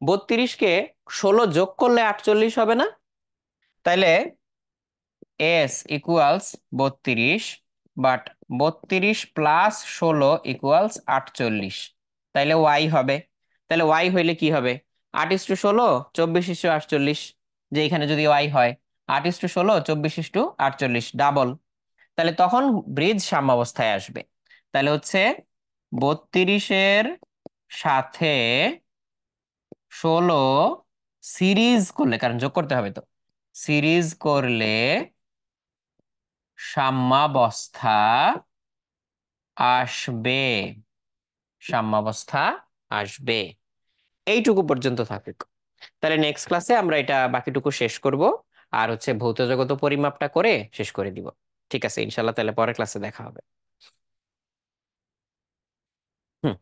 32-কে 16 যোগ করলে 48 হবে না? তাইলে এস ইকুয়ালস 32, বাট 32 + 16 = 48। তাইলে ওয়াই হবে। তাহলে ওয়াই হইলে কি হবে? 8:16, 24:48, যে এখানে যদি ওয়াই হয় 8:16, 24:48 ডাবল, তাহলে তখন ব্রিজ সাম্যাবস্থায় আসবে। তাহলে হচ্ছে 32-এর সাথে 16 সিরিজ করলে, কারণ যোগ করতে হবে তো, সিরিজ করলে সাম্যাবস্থা আসবে। সাম্যাবস্থা আসবে। এইটুকু পর্যন্ত থাকুক। তাহলে নেক্সট ক্লাসে আমরা এটা বাকিটুকু শেষ করব, আর হচ্ছে ভৌত জগত পরিমাপটা করে শেষ করে দিব। ঠিক আছে ইনশাল্লাহ, তাহলে পরের ক্লাসে দেখা হবে। হুম।